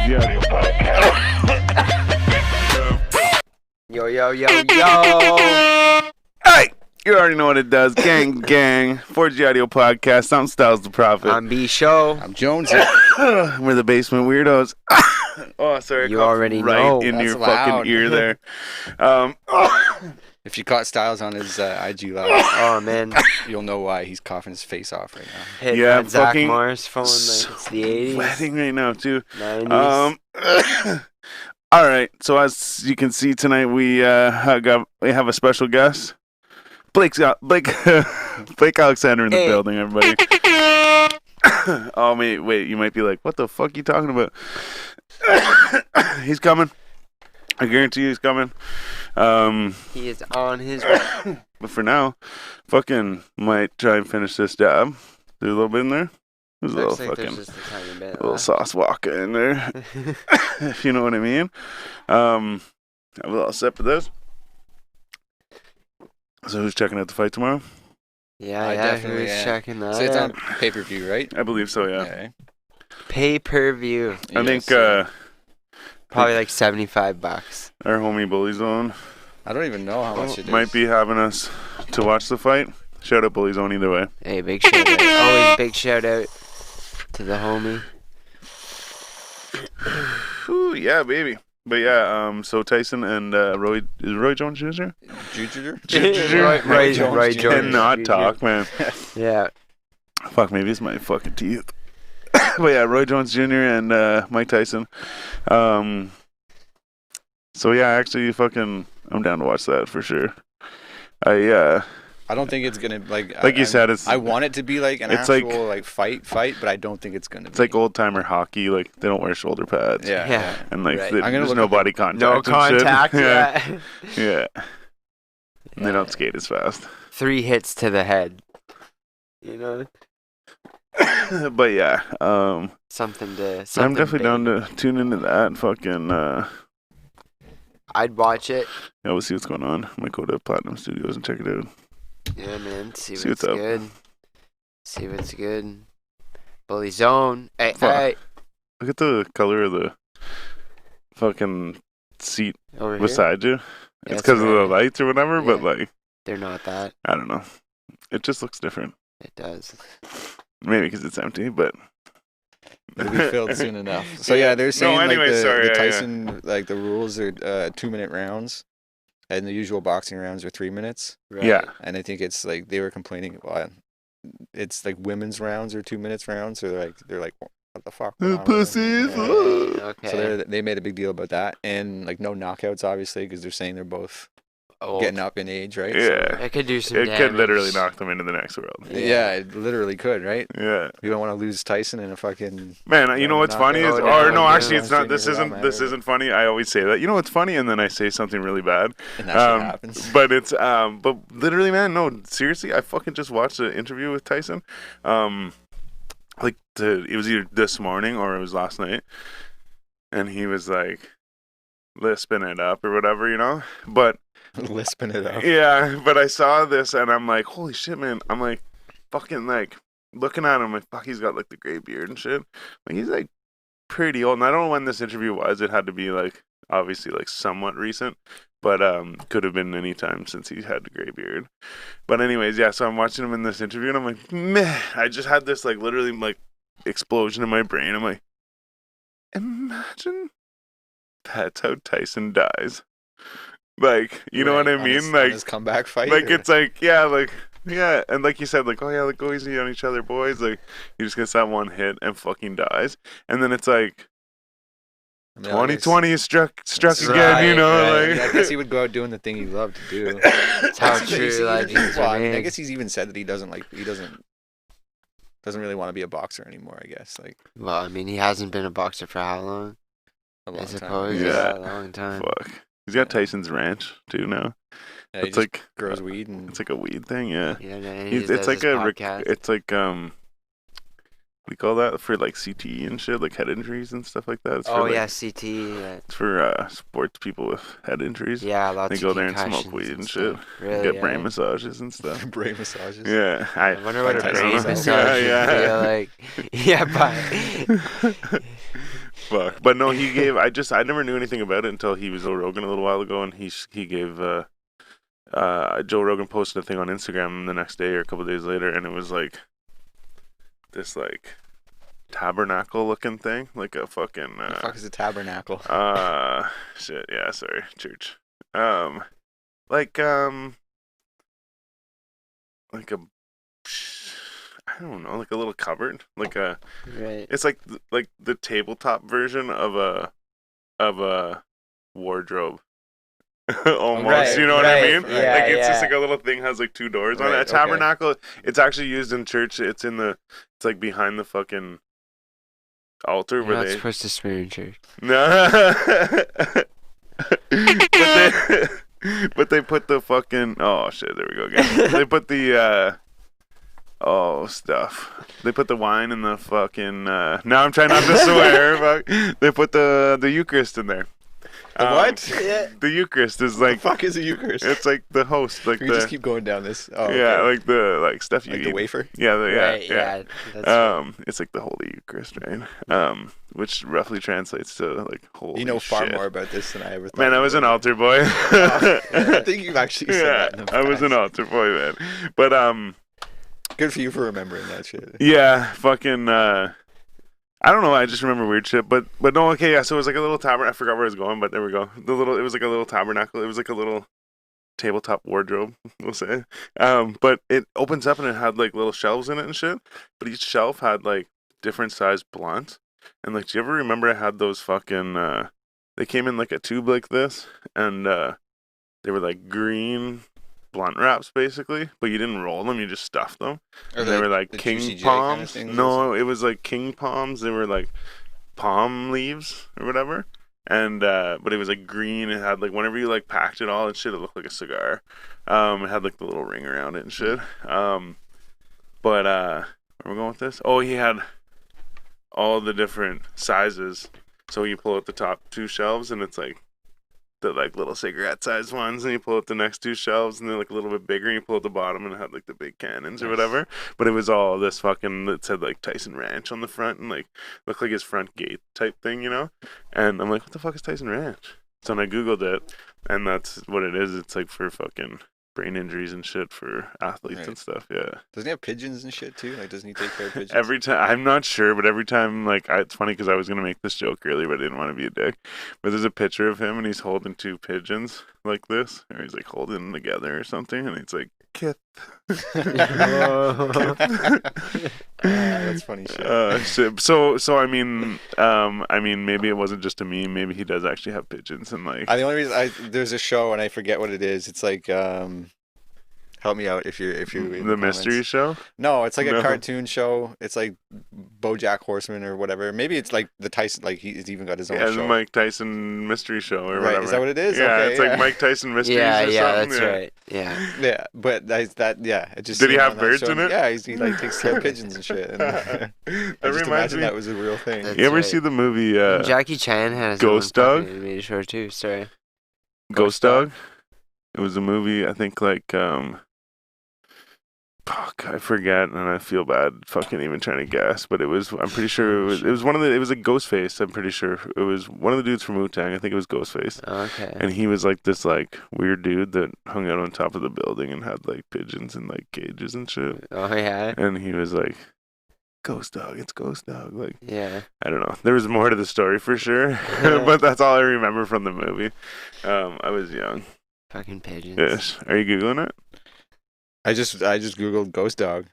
Audio Podcast. Yo. Hey, you already know what it does. Gang. 4G Audio Podcast. Some Styles the Prophet. I'm B Show. I'm Jones. We're the basement weirdos. Oh, sorry. You already right know. in That's your loud. fucking ear there. If you caught Styles on his IG live, Oh man, you'll know why he's coughing his face off right now. hitting Yeah, that Zach fucking Morris phone like it's the 80s, Sweating right now too. 90s. All right. So as you can see tonight, we have a special guest. Blake Alexander in the Hey. building, everybody. Oh wait, you might be like, what the fuck are you talking about? He's coming. I guarantee you he's coming. He is on his way. But for now, fucking might try and finish this job. Do a little bit in there. There's a little Looks like fucking there's just a tiny bit little left. sauce walker in there. If you know what I mean. Have a little sip of this. So who's checking out the fight tomorrow? Yeah, I definitely who's am. checking that So it's on out? pay-per-view, right? I believe so, yeah. Okay. Pay-per-view. I think Probably like $75. our homie Bully Zone I don't even know how much it is. might be having us to watch the fight. Shout out Bully Zone either way. Hey, big shout out. Always big shout out to the homie. Ooh, yeah, baby. But yeah, so Tyson and Roy Jones Jr.? Roy Jones Jones. Cannot Jr. talk, man. Yeah. Fuck, maybe it's my fucking teeth. But yeah, Roy Jones Jr. and Mike Tyson. So yeah, actually, I'm down to watch that for sure. I don't think it's gonna like. Like you said, it's I want it to be like an it's actual like fight, but I don't think it's gonna. it's like old timer hockey. Like they don't wear shoulder pads. Yeah. And like Right. they- I'm gonna there's look no up body contact. No and shit. contact. Yeah. Yeah. Yeah. And they don't skate as fast. 3 hits to the head. You know? But yeah, Something I'm definitely big. down to tune into that and fucking I'd watch it. yeah, we'll see what's going on. Might go to Platinum Studios and check it out. Yeah, man. See See what's what's up. good. See what's good. Bully Zone. Hey, Fuck. hey. Look at the color of the fucking seat Over here. beside you. Yeah, It's it's because of the red. lights or whatever, but Yeah. like, They're not that. I don't know. It just looks different. It does. Maybe because it's empty, but It'll be filled soon enough. So yeah, they're saying anyway, like sorry, the yeah. Tyson like the rules are 2-minute rounds, and the usual boxing rounds are 3 minutes. Right. yeah. And I think it's like they were complaining. Well, it's like women's rounds are 2 minutes rounds. So they're like what the fuck? going on with them? Pussies. Yeah. Okay. So they made a big deal about that, and like no knockouts, obviously, because they're saying they're both Old. getting up in age, right? Yeah. It could do some It damage. could literally knock them into the next world. So, yeah, it literally could, right? Yeah. You don't want to lose Tyson in a fucking. Man, you know what's Knock funny it is, out. or Yeah, no, yeah. actually, it's not. Junior This for that isn't. This matter. isn't funny. I always say that. You know what's funny, and then I say something really bad. And that shit happens. But it's but literally, man, no, seriously, I fucking just watched an interview with Tyson. Like it was either this morning or it was last night, and he was like lisping it up or whatever, you know. But Lisping it up. yeah, but I saw this and I'm like, holy shit, man! I'm like, fucking like looking at him, like fuck, he's got like the gray beard and shit. Like he's like pretty old. And I don't know when this interview was. It had to be like obviously like somewhat recent, but could have been any time since he had the gray beard. But anyways, yeah. So I'm watching him in this interview and I'm like, man, I just had this like literally like explosion in my brain. I'm like, imagine that's how Tyson dies. Like, you know what I On mean? his, Like, on his comeback fight. like or- it's like yeah, and like you said, like, oh yeah, like go easy on each other, boys. Like he just gets that one hit and fucking dies, and then it's like I mean, I guess- 2020 is struck Right, again, you know, right. like Yeah, I guess he would go out doing the thing he loved to do. That's how He's true even- legends well, are I mean, I made. guess he's even said that he doesn't really want to be a boxer anymore. I guess like Well, I mean, he hasn't been a boxer for how long? a I long time. suppose. Yeah. Yeah, a long time. fuck. He's got Tyson's Ranch too now. Yeah, he It's just like grows weed and it's like a weed thing, yeah. Yeah, and he It's does like his a podcast. it's like we call that for like CTE and shit, like head injuries and stuff like that. It's for, Oh like, yeah, CT. it's for sports people with head injuries. Yeah, lots They of go there and concussions smoke weed and shit. stuff. Really? Get yeah. brain massages and stuff. brain massages. Yeah, I wonder what a Like brain Tyson. massage Yeah, would feel like. Yeah, but Fuck. But no, he gave. I never knew anything about it until he was Joe Rogan a little while ago, and he gave. Joe Rogan posted a thing on Instagram the next day or a couple of days later, and it was like this like tabernacle looking thing, like a fucking. The fuck is a tabernacle? Shit. Yeah, sorry, church. Like a. I don't know, like a little cupboard, like a. Right. It's like the tabletop version of a wardrobe. Almost, Right, you know what I right, mean? yeah, Like it's just yeah. like a little thing has like two doors on it. Right, A okay. tabernacle, it's actually used in church. It's like behind the fucking altar You're where not they. supposed to swear in church. No. But they put the fucking shit, there we go again. They put the stuff. They put the wine in the fucking now I'm trying not to swear, fuck. They put the Eucharist in there. What? Yeah. The Eucharist is What like the fuck is a Eucharist? it's like the host, like We just keep going down this. Oh, yeah, okay. like the stuff you Like eat. the wafer. Yeah, Right, yeah. that's right. It's like the Holy Eucharist, right? Which roughly translates to like holy. You know far shit. more about this than I ever thought. Man, I you was an would. altar boy. I think you've actually said Yeah, that in the I was an past. altar boy, man. But Good for you for remembering that shit. yeah, fucking. I don't know. I just remember weird shit. But no, okay, yeah. So it was like a little tabernacle. I forgot where I was going, but there we go. It was like a little tabernacle. It was like a little tabletop wardrobe, we'll say. But it opens up and it had like little shelves in it and shit. But each shelf had like different sized blunts. And like, do you ever remember I had those fucking? They came in like a tube like this, and they were like green blunt wraps basically, but you didn't roll them, you just stuffed them. Or And they were like the king Juicy J kind of palms. things or No, it was like king palms. They were like palm leaves or whatever. And but it was like green. It had like whenever you like packed it all and shit, it looked like a cigar. It had like the little ring around it and shit. But where are we going with this? Oh, he had all the different sizes. So you pull out the top two shelves and it's like the like little cigarette sized ones, and you pull out the next two shelves and they're like a little bit bigger, and you pull out the bottom and it had like the big cannons or whatever. But it was all this fucking that said like Tyson Ranch on the front and like looked like his front gate type thing, you know? And I'm like, what the fuck is Tyson Ranch? So then I googled it, and that's what it is. It's like for fucking brain injuries and shit for athletes Right. and stuff. Yeah. Doesn't he have pigeons and shit too? Like, doesn't he take care of pigeons? Every time, I'm not sure, but every time, like, it's funny because I was gonna make this joke earlier, but I didn't want to be a dick. But there's a picture of him, and he's holding two pigeons like this, or he's like holding them together or something, and it's like, Kith. That's funny shit. So I mean, maybe it wasn't just a meme. Maybe he does actually have pigeons, and like, The only reason there's a show and I forget what it is. It's like help me out if you're in the mystery comments. show. No, it's like No. a cartoon show. It's like BoJack Horseman or whatever. Maybe it's like the Tyson. Like he's even got his own Yeah, the show. Mike Tyson mystery show or Right, whatever. is that what it is? Yeah, Okay, it's yeah. like Mike Tyson mysteries. Yeah, or yeah, something. that's right. Yeah. Yeah, but it just. Did he seen have on that birds show. in it? Yeah, he like takes care of pigeons and shit. And That I just reminds imagine me. that was a real thing. That's You ever right. see the movie And Jackie Chan had his Ghost own Dog? fucking animated show too. Sorry. Ghost Dog? It was a movie, I think, like, fuck, I forget, and I feel bad fucking even trying to guess, but I'm pretty sure it was a Ghostface, I'm pretty sure. It was one of the dudes from Wu-Tang, I think it was Ghostface. Okay. And he was like this, like, weird dude that hung out on top of the building and had, like, pigeons and, like, cages and shit. Oh yeah. And he was like, Ghost Dog, it's Ghost Dog. Like, Yeah. I don't know. There was more to the story for sure, but that's all I remember from the movie. I was young. Fucking pigeons. Yes. Are you Googling it? I just googled Ghost Dog.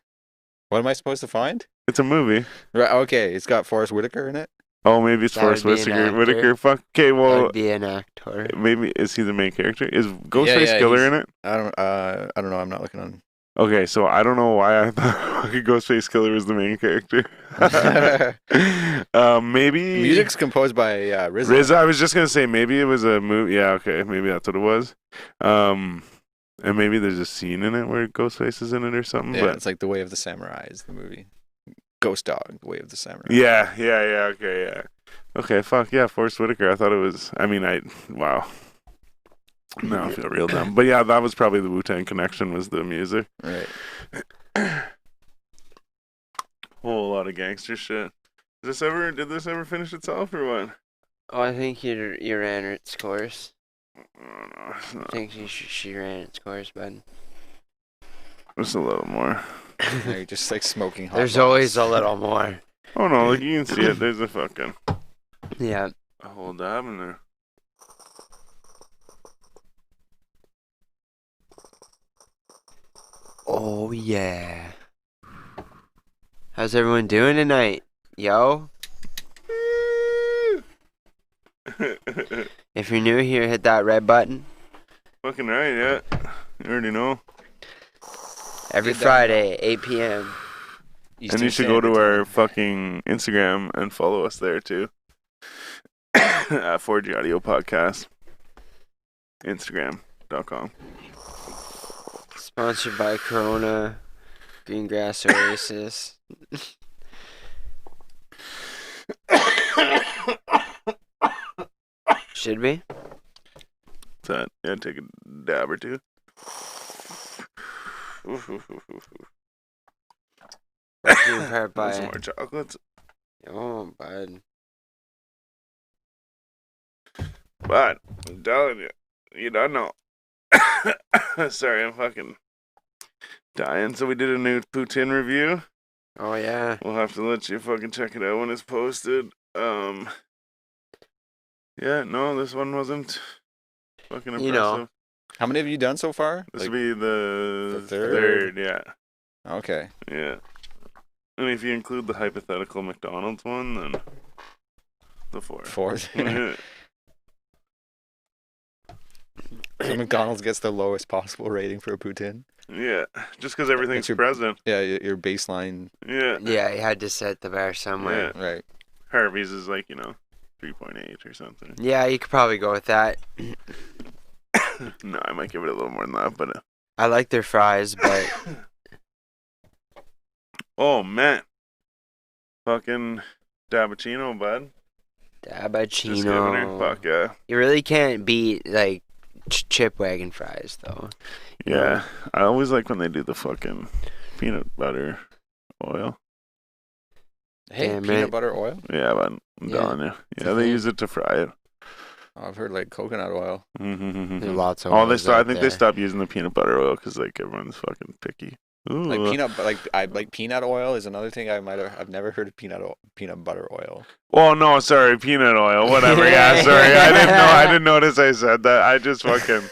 What am I supposed to find? It's a movie. Right. Okay, it's got Forrest Whitaker in it. Oh, maybe it's That Forrest would be an Whitaker. actor. Fuck. Okay, That well, would be an actor. maybe is he the main character? Is Ghostface yeah, Killer he's- in it? I don't know. I'm not looking on. Okay, so I don't know why I thought fucking Ghostface Killer was the main character. Maybe Music's composed by RZA. RZA. I was just gonna say maybe it was a movie. Yeah, okay, maybe that's what it was. And maybe there's a scene in it where Ghostface is in it or something. Yeah, But it's like The Way of the Samurai is the movie. Ghost Dog, The Way of the Samurai. yeah, okay, yeah. Okay, fuck yeah, Forrest Whitaker. I thought it was. I mean, wow. Now I feel real dumb. But yeah, that was probably the Wu-Tang connection. Was the music. Right. Whole lot of gangster shit. Did this ever finish itself or what? Oh, I think you ran its course. Oh, no, it's I not. think she ran its course, bud. Just a little more. Yeah, you're just like smoking hot There's box. always a little more. Oh no, like you can see it. There's a fucking Yeah. a whole dab in there. Oh yeah. How's everyone doing tonight, yo? If you're new here, hit that red button. Fucking right, yeah. You already know. Every Did that. Friday, 8 p.m. And you should go to our fucking Instagram and follow us there too. At 4G Audio Podcast. Instagram.com. Sponsored by Corona, Greengrass Oasis. Should we? That yeah, take a dab or two. Brought to you in part Some by. more chocolates. Oh, bud. But I'm telling you, you don't know. Sorry, I'm fucking dying. So we did a new poutine review. Oh yeah. We'll have to let you fucking check it out when it's posted. Yeah, no, this one wasn't fucking impressive. You know. How many have you done so far? This Like, would be the third? yeah. okay. Yeah. And if you include the hypothetical McDonald's one, then the fourth. Fourth. Yeah. So McDonald's gets the lowest possible rating for a poutine. Yeah, just because everything's It's your- present. Yeah, your baseline. Yeah. Yeah, you had to set the bar somewhere. Right. Harvey's is like, 3.8 or something. Yeah, you could probably go with that. No, I might give it a little more than that, but I like their fries, but oh man, fucking Dabbuccino, bud. Just giving her, Dabbuccino. fuck yeah. You really can't beat like chip wagon fries, though. Yeah, I always like when they do the fucking peanut butter oil. Hey, Damn peanut right. butter oil? Yeah, but I'm Yeah. telling you. It's Yeah, a they thing. use it to fry it. Oh, I've heard like coconut oil. There's lots of. Oh, oils I out think there. they stopped using the peanut butter oil because like everyone's fucking picky. Ooh. Like peanut oil is another thing I've never heard of peanut butter oil. Oh no, sorry, peanut oil. Whatever. Yeah, sorry. I didn't notice I said that. I just fucking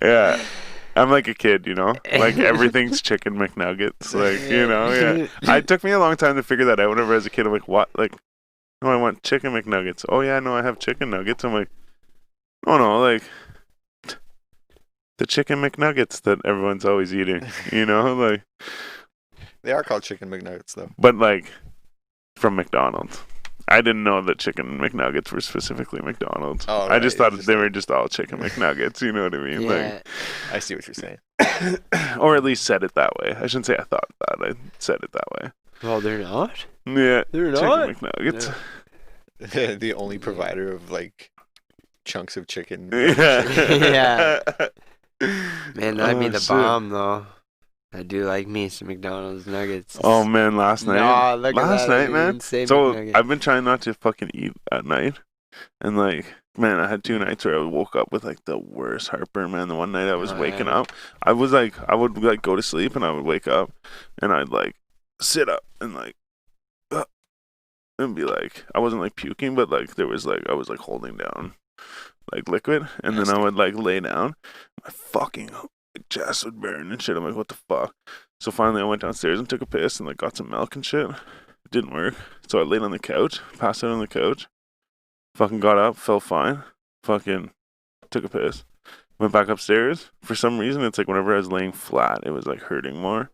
yeah. I'm like a kid, Like everything's chicken McNuggets. Like, yeah. It took me a long time to figure that out whenever I was a kid. I'm like, what? Like, no, I want chicken McNuggets. Oh yeah, no, I have chicken nuggets. I'm like, oh no, like the chicken McNuggets that everyone's always eating, like They are called chicken McNuggets though. but like from McDonald's. I didn't know that chicken McNuggets were specifically McDonald's. Oh, I just right, thought they were just all chicken McNuggets, you know what I mean? Yeah, I see what you're saying. Like, or at least said it that way. I shouldn't say I thought that. I said it that way. well, they're not. Yeah, They're chicken not. McNuggets. The only provider of like chunks of chicken. Yeah. Man, that'd be Oh, the shit. bomb, though. I do like me some McDonald's nuggets. Oh man, last night. Nah, look at Last that, night, I didn't man. even say So McNugget. I've been trying not to fucking eat at night, and like, man, I had 2 nights where I woke up with like the worst heartburn. Man, the one night I was Oh, waking yeah. up, I would like go to sleep and I would wake up, and I'd like sit up and like, and be like, I wasn't like puking, but like there was like I was like holding down like liquid, and then I would like lay down, my fucking chest would burn and shit. I'm like, what the fuck? So finally I went downstairs and took a piss and like got some milk and shit. It didn't work. So I laid on the couch, passed out on the couch, fucking got up, felt fine, fucking took a piss. Went back upstairs. For some reason, it's like whenever I was laying flat, it was like hurting more.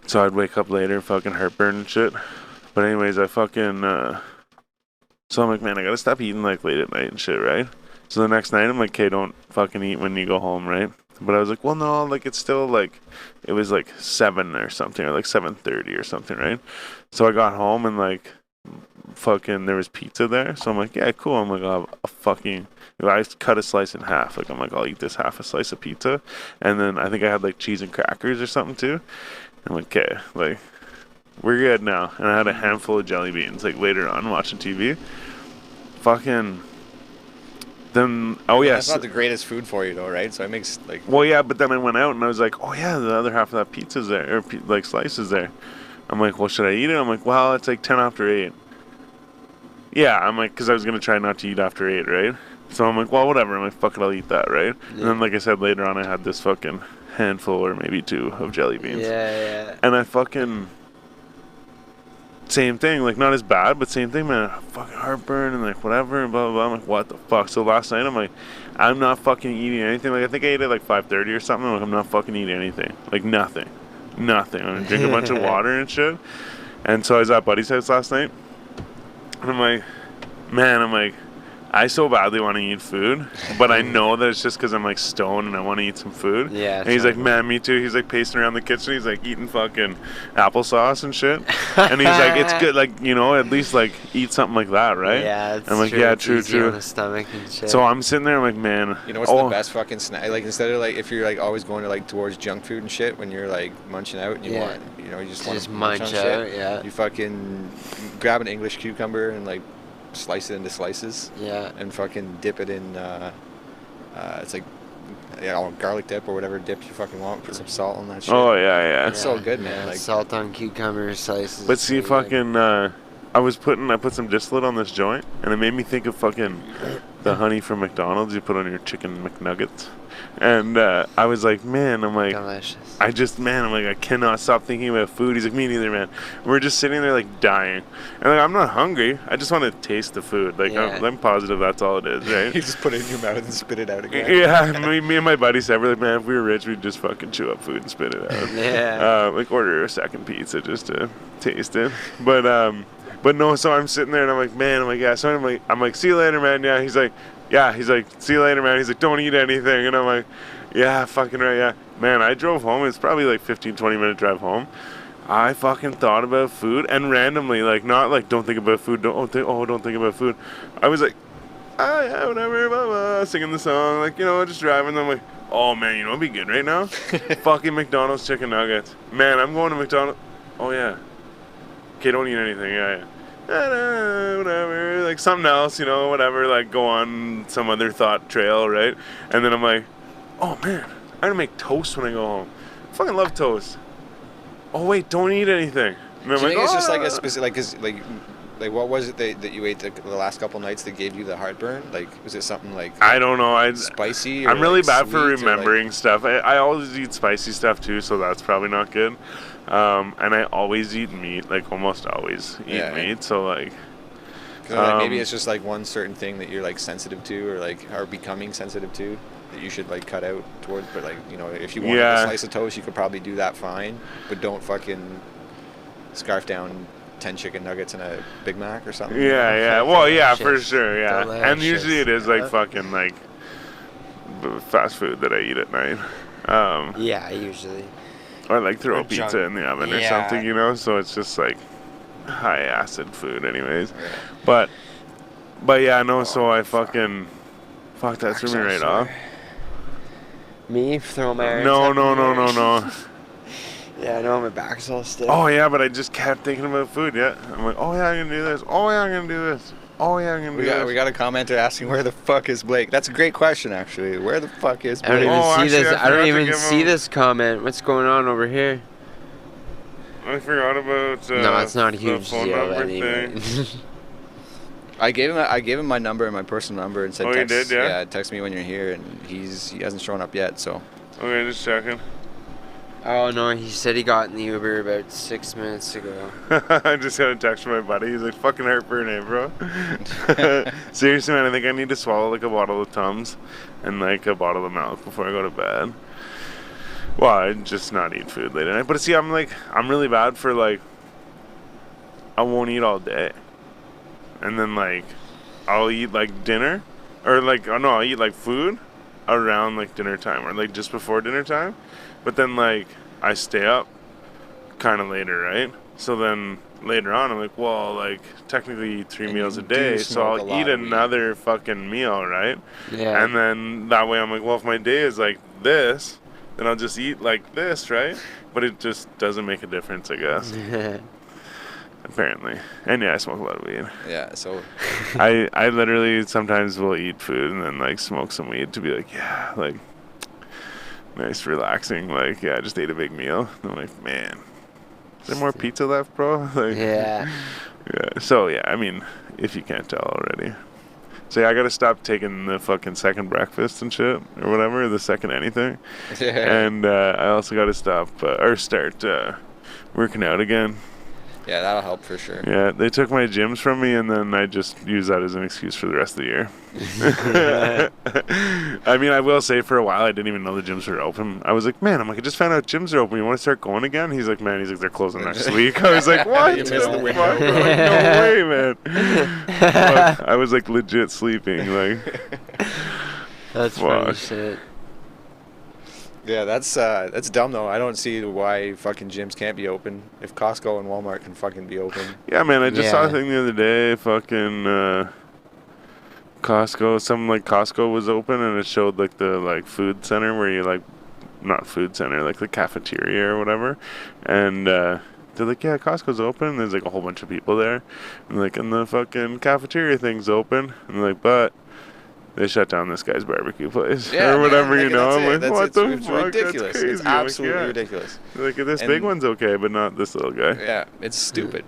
So I'd wake up later, fucking heartburn and shit. But anyways, I fucking, so I'm like, man, I gotta stop eating like late at night and shit, right? So the next night I'm like, okay, don't fucking eat when you go home, right? But I was like, well, no, like it's still like, it was like 7 or something, or like 7:30 or something, right? So I got home and like, fucking, there was pizza there. So I'm like, yeah, cool. I'm like, I'll have a fucking, I cut a slice in half. Like, I'm like, I'll eat this half a slice of pizza. And then I think I had like cheese and crackers or something too. I'm like, okay, like, we're good now. And I had a handful of jelly beans, like, later on watching TV. Fucking... Then, oh yeah, That's not the greatest food for you though, right? So it makes like. well, yeah, but then I went out and I was like, oh yeah, the other half of that pizza's there, or like slice is there. I'm like, well, should I eat it? I'm like, well, it's like 10 after 8. Yeah, I'm like, because I was gonna try not to eat after 8, right? So I'm like, well, whatever. I'm like, fuck it, I'll eat that, right? Yeah. And then, like I said, later on, I had this fucking handful or maybe 2 of jelly beans. Yeah. And I fucking. Same thing, like not as bad, but same thing, man. Fucking heartburn and like whatever and blah blah blah. I'm like, what the fuck? So last night I'm like, I'm not fucking eating anything. Like I think I ate at like 5:30 or something. I'm like, I'm not fucking eating anything. Like nothing. I'm gonna drink a bunch of water and shit. And so I was at Buddy's house last night, and I'm like, man, I so badly want to eat food, but I know that it's just because I'm like stoned and I want to eat some food. Yeah. And he's like, man, me too. He's like pacing around the kitchen. He's like eating fucking applesauce and shit. And he's like, it's good, like, you know, at least like eat something like that, right? Yeah, it's I'm like, true. yeah, It's true, easy true. on the stomach and shit. So I'm sitting there, I'm like, man. You know what's the best fucking snack? Like instead of like if you're like always going to like towards junk food and shit when you're like munching out and you want, you know, you just want to munch on out, shit. yeah. You fucking grab an English cucumber and like slice it into slices. Yeah. And fucking dip it in. It's like garlic dip or whatever dip you fucking want. Put some salt on that shit. Oh yeah. It's so good, man. Yeah, Like salt on cucumber slices. But see, fucking, I put some distillate on this joint, and it made me think of fucking the honey from McDonald's you put on your chicken McNuggets. And I was like, man, I'm like, delicious. I cannot stop thinking about food. He's like, me neither, man. We're just sitting there like dying. And like, I'm not hungry. I just want to taste the food. Like, Yeah. I'm positive that's all it is, right? you just put it in your mouth and spit it out again. Yeah, me and my buddy said, we're like, man, if we were rich, we'd just fucking chew up food and spit it out. Yeah. Like order a second pizza just to taste it. But no, so I'm sitting there and I'm like, man, yeah. So I'm like, see you later, man. Yeah, he's like, see you later, man. He's like, don't eat anything. And I'm like, yeah, fucking right, yeah. Man, I drove home. It's probably like 15, 20-minute drive home. I fucking thought about food and randomly, like, not like, don't think about food. Don't think about food. I was like, oh, yeah, whatever, blah, blah, singing the song, like, you know, just driving. And I'm like, oh, man, you know what'd be good right now? Fucking McDonald's chicken nuggets. Man, I'm going to McDonald's. Oh, yeah. Okay, don't eat anything, yeah. Whatever, like something else, you know, whatever, like go on some other thought trail, right? And then I'm like, oh man, I'm gonna make toast when I go home. I fucking love toast. Oh wait, don't eat anything. And I'm Do you think it's just like "Ah." a specific, like what was it that you ate the last couple nights that gave you the heartburn? Like, was it something like I don't know. spicy? Or I'm really like bad for sweet or, remembering stuff. I always eat spicy stuff too, so that's probably not good. And I always eat meat, like almost always eat meat. So like, maybe it's just like one certain thing that you're like sensitive to, or like are becoming sensitive to, that you should like cut out towards. But like, you know, if you wanted a slice of toast, you could probably do that fine. But don't fucking scarf down 10 chicken nuggets and a Big Mac or something. Yeah. Well, yeah, for sure, yeah. Delicious. And usually it is like fucking like fast food that I eat at night. Yeah, usually. Or like throw Or a pizza junk. in the oven or Yeah. something, you know? So it's just like high acid food anyways. But yeah, no, so I fucking fuck that threw me right off. Me throw my arms No. up in the air. Yeah, I know my back's all stiff. Oh yeah, but I just kept thinking about food, yeah. I'm like, oh yeah, I'm gonna do this. Oh yeah, I'm gonna do this. Oh yeah, I'm gonna do this. We got a commenter asking where the fuck is Blake. That's a great question, actually. Where the fuck is I don't Blake? even Oh, see actually, this. I I don't forgot to even give see him- this comment. What's going on over here? I forgot about No, it's not a the huge phone deal number anyway. thing. I gave him my number and my personal number and said, Oh, you text, did, yeah? text me when you're here, and he hasn't shown up yet. So Okay, just checking. Oh no, he said he got in the Uber about 6 minutes ago. I just got a text from my buddy. He's like, fucking heartburn, eh, bro? Seriously, man, I think I need to swallow like a bottle of Tums and like a bottle of milk before I go to bed. Well, I just not eat food late at night. But see, I'm really bad for like, I won't eat all day. And then like, I'll eat like dinner. Or like, oh no, I'll eat like food around like dinner time or like just before dinner time. But then like, I stay up kind of later, right? So then later on, I'm like, well, like technically you eat 3 And meals you a day, do so smoke a I'll lot eat of weed. another fucking meal, right? Yeah. And then that way I'm like, well, if my day is like this, then I'll just eat like this, right? But it just doesn't make a difference, I guess. apparently. And yeah, I smoke a lot of weed. Yeah, so I literally sometimes will eat food and then like smoke some weed to be like, yeah, like nice, relaxing. Like, yeah, I just ate a big meal. I'm like, man, is there more pizza left, bro? Like, Yeah. yeah. So yeah, I mean, if you can't tell already. So yeah, I gotta stop taking the fucking second breakfast and shit or whatever, the second anything. And I also gotta stop or start working out again. yeah, that'll help for sure. Yeah, they took my gyms from me, and then I just use that as an excuse for the rest of the year. I mean, I will say for a while I didn't even know the gyms were open. I was like, man, I just found out gyms are open. You want to start going again? He's like, they're closing next week. I was like, what? You missed the window. Like, no way, man. Fuck, I was like legit sleeping. Like, That's funny shit. Yeah, that's dumb though. I don't see why fucking gyms can't be open if Costco and Walmart can fucking be open. yeah, man, I just saw a thing the other day. Fucking Costco, something like Costco was open, and it showed like the like food center where you like, not food center, like the cafeteria or whatever, and they're like, yeah, Costco's open. And there's like a whole bunch of people there, and like, and the fucking cafeteria thing's open, and they're like, but they shut down this guy's barbecue place or whatever, man, you know. I'm like, what the it's fuck? ridiculous. That's crazy. It's absolutely like, yeah. ridiculous. Like, this big one's okay, but not this little guy. Yeah, it's stupid.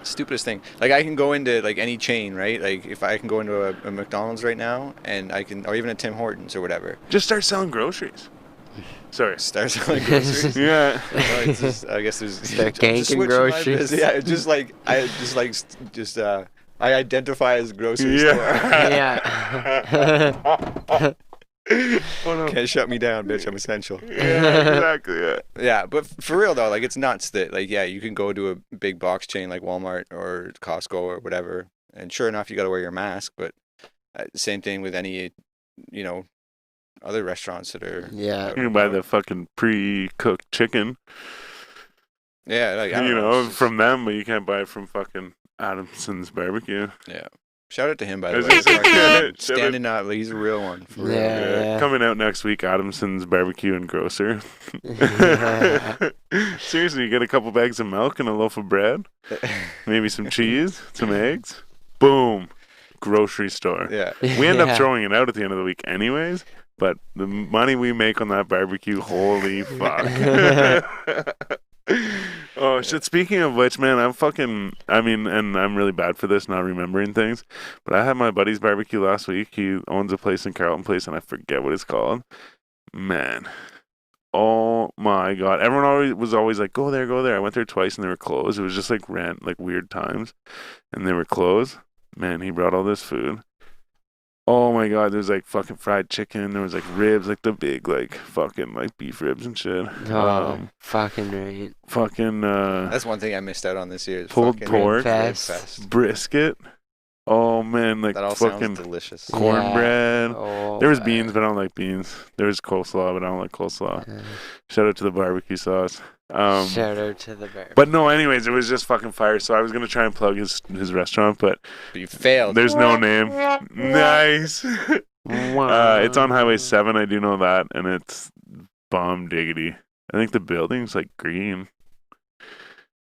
Stupidest thing. Like, I can go into like any chain, right? Like, if I can go into a McDonald's right now, and I can, or even a Tim Hortons or whatever. Just start selling groceries. Sorry. Start selling groceries. Yeah. Well, it's just, I guess there's. Start ganking groceries. Yeah, I identify as grocery store. Yeah. Can't shut me down, bitch. I'm essential. Yeah, exactly. Yeah. Yeah, but for real though, like, it's nuts that, like, yeah, you can go to a big box chain like Walmart or Costco or whatever, and sure enough, you got to wear your mask. But same thing with any, you know, other restaurants that are. Yeah. You can buy the fucking pre-cooked chicken. Yeah, like, I don't you know, know, from them, but you can't buy it from fucking Adamson's Barbecue. Yeah. Shout out to him, by the Is way. it- Fucking standing up, like, he's a real one. For real. Yeah. Coming out next week, Adamson's Barbecue and Grocer. Seriously, you get a couple bags of milk and a loaf of bread, maybe some cheese, some eggs. Boom. Grocery store. Yeah. We end up throwing it out at the end of the week anyways, but the money we make on that barbecue, holy fuck. Oh shit, speaking of which, man, and I'm really bad for this, not remembering things, but I had my buddy's barbecue last week. He owns a place in Carleton Place, and I forget what it's called. Man, oh my god, everyone was always like, go there. I went there twice and they were closed. It was just like weird times, and they were closed. Man, he brought all this food. Oh my god, there's like fucking fried chicken, there was like ribs, like the big like fucking like beef ribs and shit. Fucking right. Fucking That's one thing I missed out on this year. Is pulled fucking pork, Rib Fest. brisket. Oh man, like That all fucking sounds delicious. cornbread. Oh, There was beans, but I don't like beans. There was coleslaw, but I don't like coleslaw. Shout out to the barbecue sauce. Shout out to the bear. But no, anyways, it was just fucking fire. So I was gonna try and plug his restaurant, but But you failed. there's no name. Nice. It's on Highway 7. I do know that, and it's bomb diggity. I think the building's like green.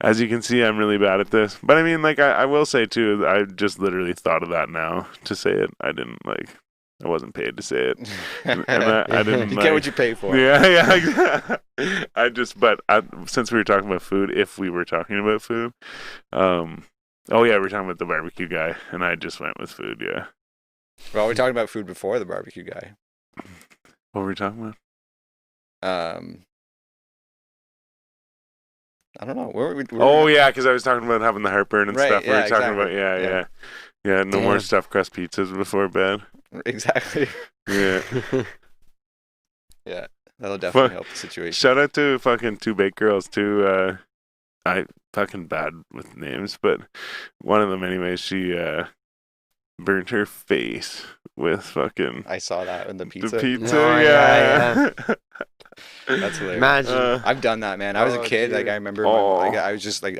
As you can see, I'm really bad at this. But I mean, like, I will say too, I just literally thought of that now to say it. I wasn't paid to say it. And I didn't. You like, get what you pay for. Yeah. Since we were talking about food, if we were talking about food, oh yeah, we were talking about the barbecue guy, and I just went with food. Yeah. Well, we talked about food before the barbecue guy. What were we talking about? I don't know. Where Oh yeah, because I was talking about having the heartburn and Right, stuff. We yeah, were talking exactly. about yeah. No more Damn. stuffed crust pizzas before bed. Exactly. Yeah. Yeah, that'll definitely help the situation. Shout out to fucking two baked girls too. I fucking bad with names, but one of them anyways. She burnt her face with fucking I saw that in the pizza. the pizza. Oh, yeah. That's hilarious. Imagine. I've done that, man. I was a Oh, kid. Like, dude. I remember, I was just like,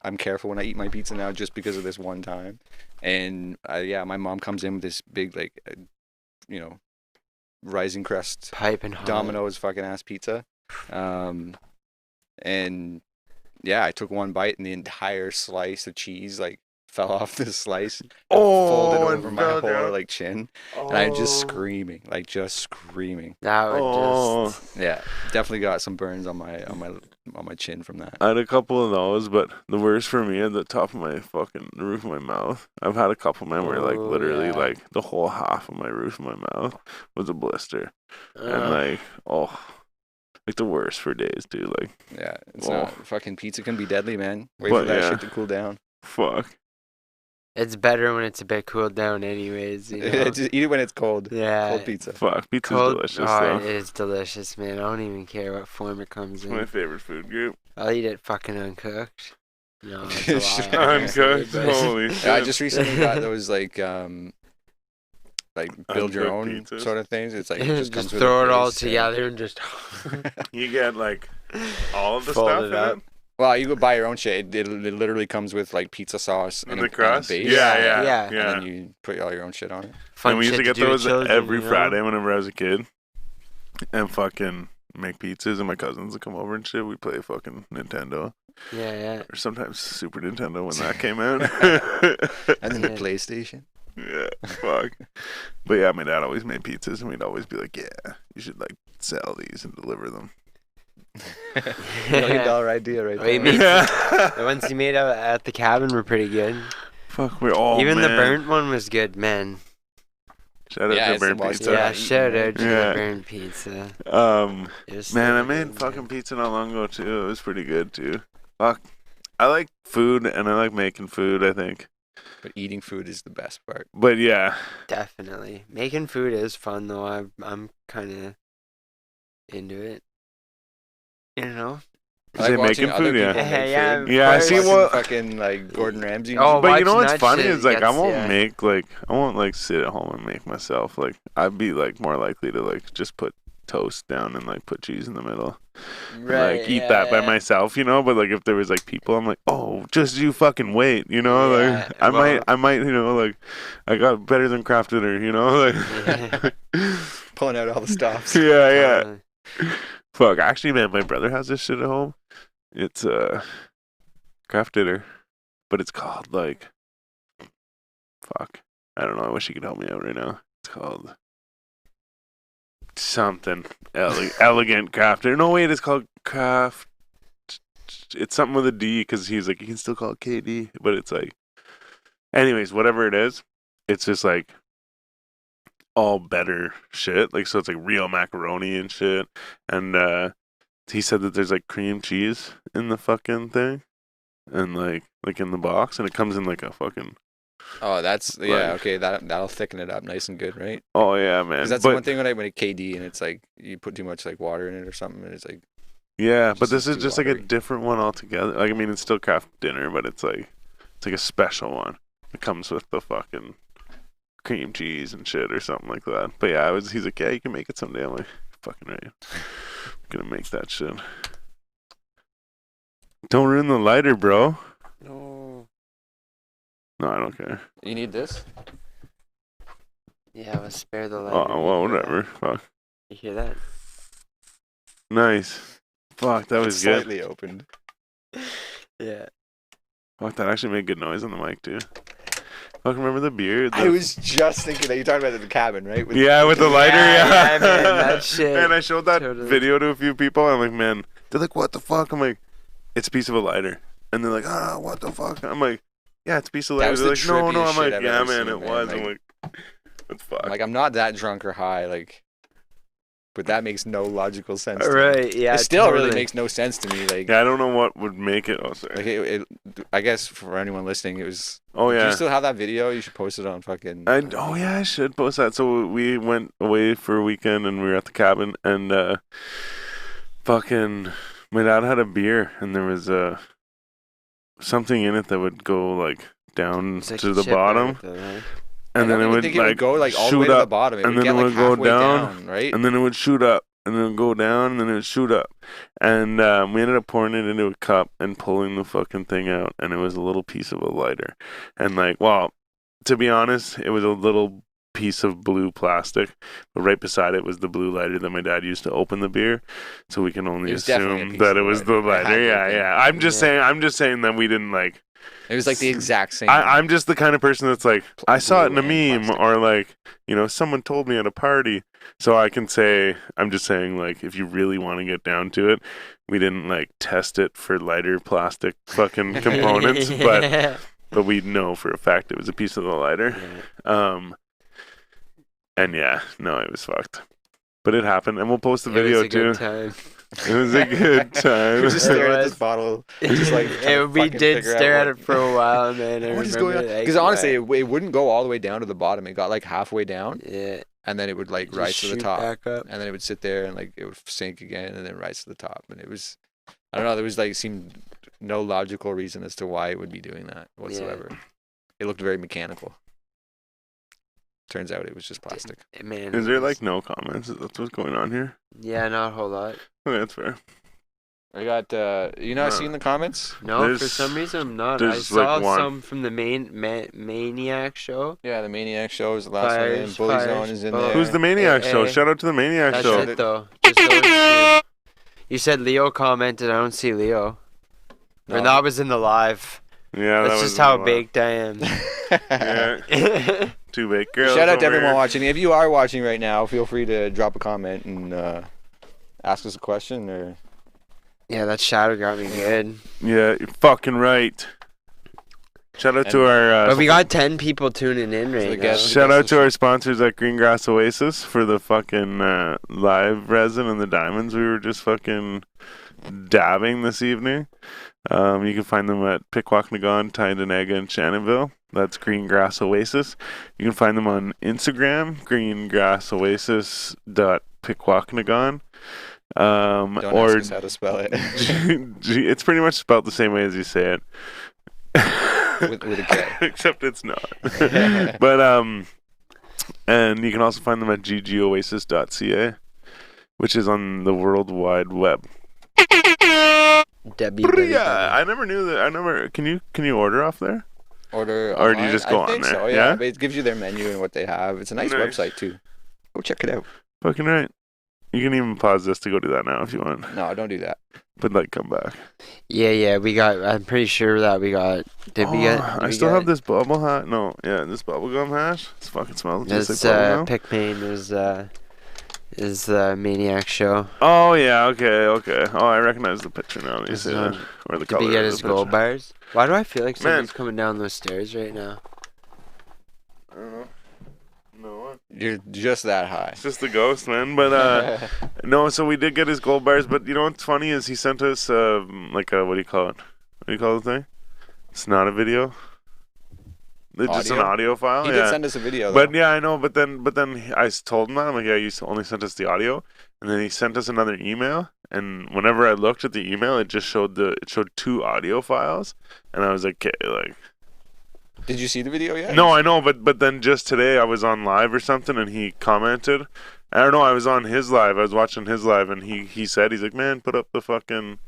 I'm careful when I eat my pizza now, just because of this one time. And my mom comes in with this big, like, rising crust Piping hot. Domino's fucking ass pizza, and yeah, I took one bite and the entire slice of cheese like fell off the slice, and folded over my fell whole down. like chin, and I'm just screaming. That would Yeah, definitely got some burns on my chin from that. I had a couple of those, but the worst for me at the top of my fucking the roof of my mouth. I've had a couple of them where like literally like the whole half of my roof of my mouth was a blister, and like like the worst for days, dude. Like Yeah, it's not fucking pizza can be deadly, man. Wait for that shit to cool down. Fuck. It's better when it's a bit cooled down, anyways. You know? Just eat it when it's cold. Yeah. Cold pizza. Fuck, pizza's Cold, delicious though. though. It is delicious, man. I don't even care what form it comes It's my in. favorite food group. I'll eat it fucking uncooked. No, it's a lie. Uncooked. But- Holy shit. Yeah, I just recently got those like build your Uncooked own pizzas. sort of things. It's like it just comes with throw a it all base, together and just You get like all of the Fold stuff it in up. it? Well, you go buy your own shit. It literally comes with like pizza sauce and The a crust? base. Yeah. And then you put all your own shit on it. fun And we used shit to get do with those children, every you know? Friday whenever I was a kid. And fucking make pizzas, and my cousins would come over and shit. We'd play fucking Nintendo. Yeah. Or sometimes Super Nintendo when that came out. And then the Yeah. PlayStation. Yeah, fuck. But yeah, my dad always made pizzas, and we'd always be like, yeah, you should like sell these and deliver them. $1 million idea right Oh, you there. made the ones you made at the cabin were pretty good. Fuck, we're all Even the man. burnt one was good, man. Shout out Yeah, to it's burnt the pizza. Yeah, eating, shout right? out to Yeah. the burnt pizza. It was Man, I so made good, fucking man. pizza not long ago too. It was pretty good too. Fuck, I like food and I like making food, I think. But eating food is the best part. But yeah, Definitely. Making food is fun, though. I'm kind of into it. You know? Is it watching making other food? Yeah. people make Yeah, food. Yeah, I of see course. what- Fucking like Gordon Ramsay. Oh, but you know watching what's that funny shit is like I gets- won't yeah. make like I won't like sit at home and make myself. Like I'd be like more likely to like just put toast down and like put cheese in the middle. Like eat that by myself, you know. But like if there was like people, I'm like, oh, just you fucking wait, you know. Yeah, Like I might, you know, like I got better than craft dinner, you know. Like Pulling out all the stops. yeah. Fuck, actually, man, my brother has this shit at home. It's craft dinner, but it's called like, fuck, I don't know. I wish you could help me out right now. It's called something elegant craft dinner. No, wait, it's called craft. It's something with a D because he's like, you can still call it KD, but it's like, anyways, whatever it is, it's just like all better shit. Like, so it's like real macaroni and shit. And he said that there's like cream cheese in the fucking thing, and like in the box, and it comes in like a fucking. Oh, that's okay. That'll thicken it up nice and good, right? Oh yeah, man. Because that's but, the one thing when I went to KD and it's like you put too much like water in it or something, and it's like yeah, but just this is too just like a watery. different one altogether. Like I mean, it's still craft dinner, but it's like a special one. It comes with the fucking cream cheese and shit or something like that. But yeah, he's like, yeah, you can make it someday. I'm like, fucking right. I'm gonna make that shit. Don't ruin the lighter, bro. No. No, I don't care. you need this. Yeah, we'll spare the light. Oh, well, whatever. Fuck. You hear that? Nice. Fuck, that was It's good. slightly opened. Yeah. Fuck, that actually made good noise on the mic too. Fuck, remember the beer? I was just thinking that you're talking about the cabin, right? With Yeah, with the lighter, yeah. Yeah, man, that shit. And I showed that Totally. video to a few people. I'm like, man, they're like, what the fuck? I'm like, it's a piece of a lighter. And they're like, what the fuck? I'm like, yeah, it's a piece of That lighter. was They're the like, no. trippiest I'm shit like, I've yeah, ever man, seen, it man. was. Like- I'm like, what the fuck? Like I'm not that drunk or high, like, but that makes no logical sense. to me. Right, yeah. It still really totally. makes no sense to me. Like, Yeah, I don't know what would make it. Oh, sorry. like I guess for anyone listening, it was. Oh, Do yeah. you still have that video? You should post it on fucking. Oh yeah, I should post that. So we went away for a weekend and we were at the cabin and fucking my dad had a beer and there was something in it that would go like down It's like to a the chip bottom out though, right? and then I it don't would think like it would go like all the shoot way to the up bottom. It and would then get it like would go halfway down, right? and then it would shoot up and then it would go down and then it would shoot up and we ended up pouring it into a cup and pulling the fucking thing out and it was a little piece of a lighter and like, well, to be honest, it was a little piece of blue plastic, but right beside it was the blue lighter that my dad used to open the beer. So we can only It was definitely a assume piece that of it was the lighter. It had lighter. to Yeah, have been. yeah. I'm just saying that we didn't like. It was like the exact same. I'm just the kind of person that's like, I saw it in a blue and meme, plastic. or like, someone told me at a party. So I can say, I'm just saying, like, if you really want to get down to it, we didn't like test it for lighter plastic fucking components, but we know for a fact it was a piece of the lighter. And yeah, no, it was fucked. But it happened, and we'll post the video It was a too. good time. It was a good time. We just stared at was. this bottle, just like We did stare at it for a while, man. I What is remember, going on? like, Because honestly, it wouldn't go all the way down to the bottom. It got like halfway down, yeah, and then it would like just rise to the shoot top, back up. and then it would sit there, and like it would sink again, and then rise to the top. And it was, I don't know. There was like seemed no logical reason as to why it would be doing that whatsoever. It looked very mechanical. Turns out it was just plastic. Man, Is there like no comments? That's what's going on here. Yeah, not a whole lot. Okay, that's fair. I got you not No. seeing the comments? No, for There's- some reason I'm not. I there's, like, saw one. some from the Maniac show. Yeah, the Maniac show is the last Fires, one in. Bully fires, Zone is in Bully- there. Who's the Maniac Hey, show? hey. Shout out to the Maniac That's show. it though. Just those two. You said Leo commented. I don't see Leo. No. Or that was in the live. Yeah, that That's was just how a lot. baked I am. Yeah, two baked girls. Shout out to over everyone here. watching. If you are watching right now, feel free to drop a comment and ask us a question or. Yeah, that shadow got me good. Yeah, you're fucking right. Shout out to our But we got 10 people tuning in the right now. guests- shout out to our sponsors at Greengrass Oasis for the fucking live resin and the diamonds we were just fucking dabbing this evening. You can find them at Pickwacknagon, Tyndonega, and Shannonville. That's Greengrass Oasis. You can find them on Instagram, greengrassoasis.pickwacknagon. Don't Or ask us how to spell it it's pretty much spelled the same way as you say it. with a K. Except it's not. But and you can also find them at ggoasis.ca, which is on the World Wide Web. Debbie. Yeah, I never knew that. Can you order off there? Order Or do you online? just go I on think there? So, Yeah? But it gives you their menu and what they have. It's a nice Nice. website too. Go check it out. Fucking right. You can even pause this to go do that now if you want. No, don't do that. But like, come back. Yeah, we got. I'm pretty sure that we got. Did we get? I still have this bubble hat. No, yeah, this bubblegum hash. This fucking smells just This like bubblegum. Pickmain is the Maniac show. Oh yeah, okay. Oh, I recognize the picture now. You This say is that, on- or the Did color. we get of his the gold picture. bars? Why do I feel like Man. somebody's coming down those stairs right now? I don't know. No, You're just that high. it's just the ghost, man. But no, so we did get his gold bars. But you know what's funny is he sent us like a what do you call it? What do you call the thing? It's not a video. It's just an Audio? audio file. He yeah. did send us a video though. But yeah, I know. But then I told him that I'm like, yeah, you only sent us the audio, and then he sent us another email. And whenever I looked at the email, it just showed two audio files, and I was like, okay, like. Did you see the video yet? No, I know, but then just today I was on live or something, and he commented. I don't know. I was on his live. I was watching his live, and he said, he's like, man, put up the fucking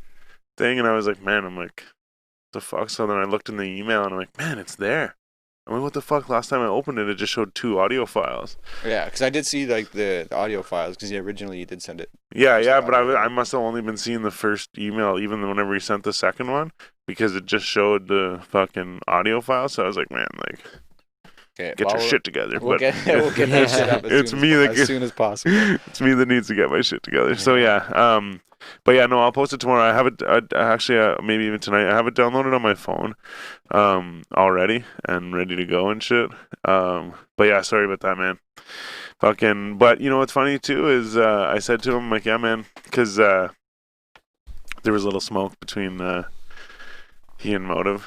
thing, and I was like, man, I'm like, the fuck. So then I looked in the email, and I'm like, man, it's there. I'm like, what the fuck? Last time I opened it, it just showed two audio files. Yeah, because I did see like the audio files because originally you did send it. Yeah, Just yeah, the but audio. I must have only been seeing the first email, even whenever he sent the second one, because it just showed the fucking audio file. So I was like, man, like, Okay, get your shit together. We'll But we'll get that shit up It's me that as soon as possible. it's me that needs to get my shit together. So yeah, but yeah, no, I'll post it tomorrow. I have it actually, maybe even tonight. I have it downloaded on my phone, already and ready to go and shit. But yeah, sorry about that, man. Fucking, but you know what's funny too is I said to him like, yeah, man, because there was a little smoke between he and Motive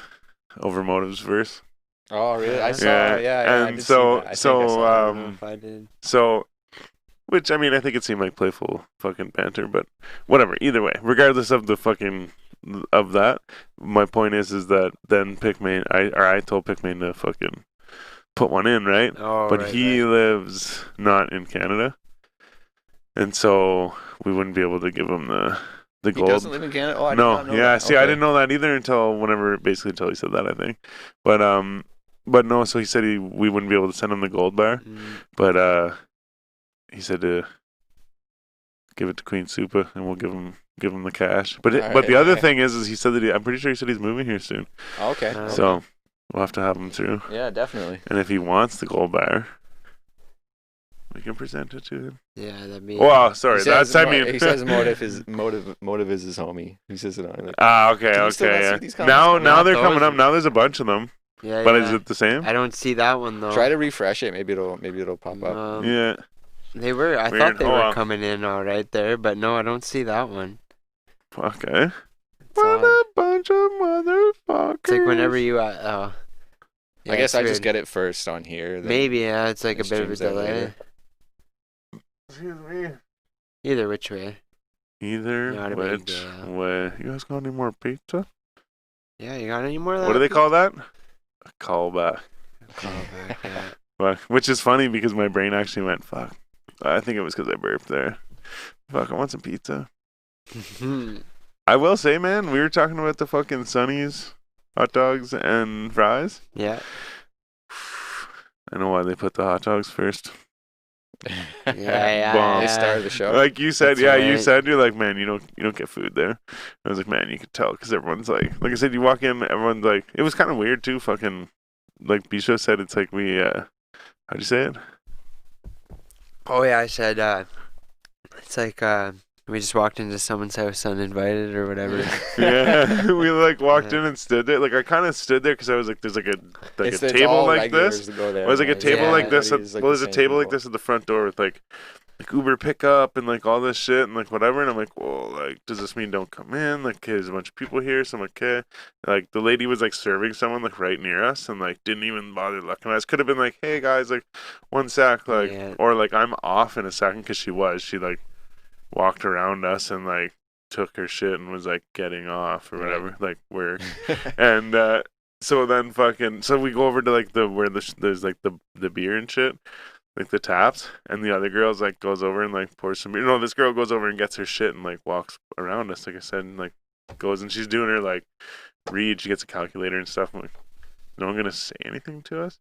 over Motive's verse. Oh really? I saw. Yeah, Yeah. I and did so- see that. I think I so, saw that. I don't know if I did. So, which I mean, I think it seemed like playful fucking banter, but whatever. Either way, regardless of the fucking of that, my point is that then Pickmain, I told Pickmain to fucking put one in, right? Oh, But right, he right. lives not in Canada, and so we wouldn't be able to give him the He gold. doesn't live in Canada. Oh, I did No, not know yeah. that. See, I Okay. didn't know that either until he said that, I think. But But no, so he said we wouldn't be able to send him the gold bar. But he said to give it to Queen Supa and we'll give him the cash. But the other thing is he said that I'm pretty sure he said he's moving here soon. Okay. So we'll have to have him through. Yeah, definitely. And if he wants the gold bar, we can present it to him. Yeah, that'd be. Well, sorry, He that's says I mean. he says motive is his homie. He says it on. Like, Okay, can you still not okay, see yeah. these comments? Now Not they're coming those. up. Now there's a bunch of them. Yeah, But yeah. is it the same? I don't see that one though. try to refresh it. Maybe it'll pop up. Yeah. They were. I Weird. thought they Hold were on. coming in all right there, but no, I don't see that one. Okay. It's What odd. a bunch of motherfuckers. It's like whenever you. Yeah, I guess it's I just weird. get it first on here. Then Maybe yeah, it's like a it bit of a streams out delay. later. Excuse me. Either which way. Either Not a big which deal. way. You guys got any more pizza? Yeah, you got any more of that? What do they call that? A callback. Callback, yeah. Fuck. Which is funny because my brain actually went, fuck. I think it was because I burped there. Fuck, I want some pizza. I will say, man, we were talking about the fucking Sonny's hot dogs and fries. Yeah. I know why they put the hot dogs first. Yeah. Bomb. They started the show. Like you said, That's yeah, you right. said, you're like, man, you don't get food there. I was like, man, you could tell because everyone's like I said, you walk in, everyone's like, it was kind of weird too. Fucking, like Bisho said, it's like we, how'd you say it? Oh yeah, I said it's like we just walked into someone's house uninvited or whatever. Yeah, we like walked Yeah. in and stood there. Like I kind of stood there because I was like, there's like a It's table all like regulars this. to go there, Well, there's like a right? table Yeah. like this. Everybody's, like, Well, the there's a same table like people. this at the front door with like Uber pickup and like all this shit and like whatever. And I'm like, well, like, does this mean don't come in? Like, there's a bunch of people here. So I'm like, okay. Like the lady was like serving someone like right near us and like didn't even bother looking at us. Could have been like, hey guys, like one sec, like, Yeah. or like I'm off in a second because she like walked around us and like took her shit and was like getting off or whatever, like work. And so then so we go over to like there's like the beer and shit, like the taps, and the other girl's like goes over and like pours some beer. No, this girl goes over and gets her shit and like walks around us, like I said, and like goes and she's doing her like read. She gets a calculator and stuff. I'm like, no one gonna say anything to us?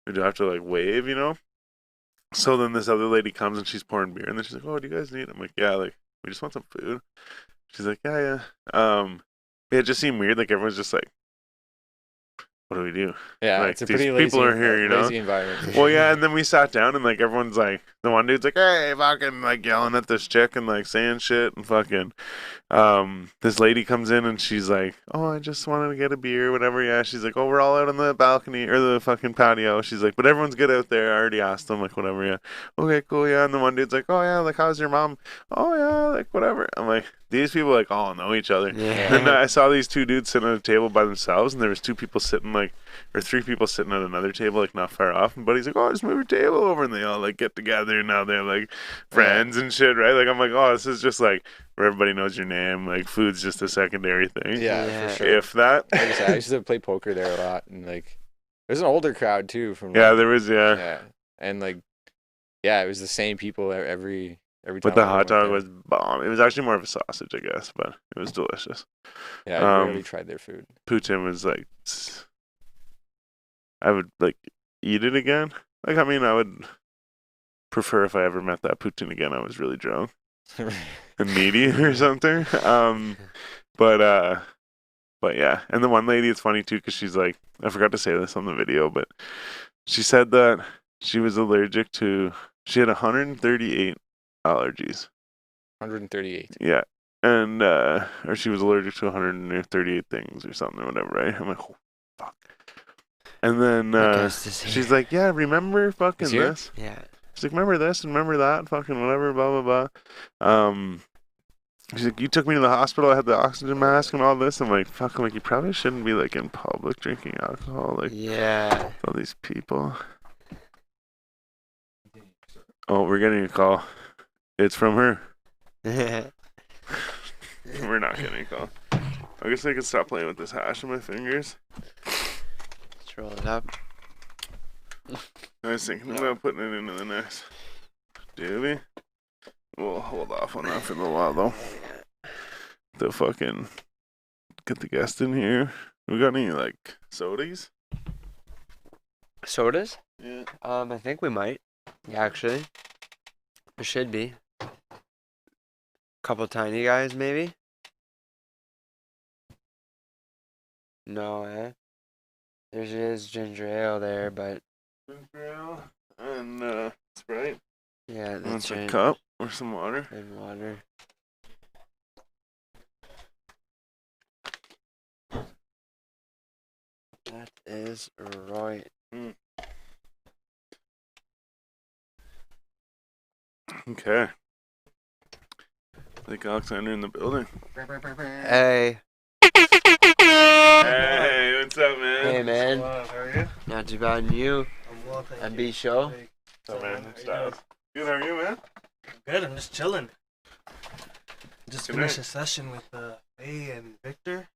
We do have to like wave, you know? So then this other lady comes and she's pouring beer and then she's like, oh, do you guys need? I'm like, yeah, like we just want some food. She's like, yeah. It just seemed weird. Like everyone's just like, what do we do? Yeah, Like, it's a these pretty people lazy, are here, you know? lazy environment. for Well, sure. yeah, and then we sat down and like everyone's like, the one dude's like, hey, fucking like yelling at this chick and like saying shit and fucking, this lady comes in and she's like, oh, I just wanted to get a beer, whatever. Yeah, she's like, oh, we're all out on the balcony or the fucking patio. She's like, but everyone's good out there. I already asked them, like, whatever. Yeah, okay, cool. Yeah, and the one dude's like, oh yeah, like how's your mom? Oh yeah, like whatever. I'm like, these people like all know each other. Yeah. And I saw these two dudes sitting at a table by themselves, and there was two people sitting like, or three people sitting at another table like not far off. And Buddy's like, oh, just move your table over, and they all like get together, and now they're like friends and shit, right? Like I'm like, oh, this is just like where everybody knows your name. Like food's just a secondary thing. Yeah, Yeah. for sure. If that. Like I said, I used to play poker there a lot, and like, there's an older crowd too. From Yeah, like, there was yeah, and like, yeah, it was the same people every time. But the I hot went dog there. was bomb. It was actually more of a sausage, I guess, but it was delicious. Yeah, I um, rarely tried their food. Poutine was like, I would like eat it again. Like, I mean, I would prefer if I ever met that poutine again. I was really drunk and needy or something. But yeah. And the one lady, it's funny too, because she's like, I forgot to say this on the video, but she said that she was allergic to. She had 138 allergies. 138. Yeah. And or she was allergic to 138 things or something or whatever, right? I'm like, oh, fuck. And then she's like, yeah, remember fucking Is here? this? Yeah. She's like, remember this and remember that, fucking whatever, blah blah blah. She's like, you took me to the hospital. I had the oxygen mask and all this. I'm like, fuck. I'm like, you probably shouldn't be like in public drinking alcohol, like Yeah. all these people. Oh, we're getting a call. It's from her. We're not getting a call. I guess I could stop playing with this hash on my fingers. Let's roll it up. I was thinking about putting it into the next doobie. We'll hold off on that for a little while though. The fucking get the guest in here. We got any like sodas? Sodas? Yeah. I think we might. Yeah, actually. There should be. Couple tiny guys, maybe? No, eh? There is ginger ale there, but... Ginger ale and Sprite. Yeah, That's that's a right. cup or some water. And water. That is right. Okay. Blake Alexander in the building. Hey. Hey, what's up, man? Hey, man. How are you? Not too bad, and you? I'm well, thank And you. B show? What's up, man? How you Styles. Good, how are you, man? Good, I'm just chilling. Just Good finished night. a session with Faye and Victor.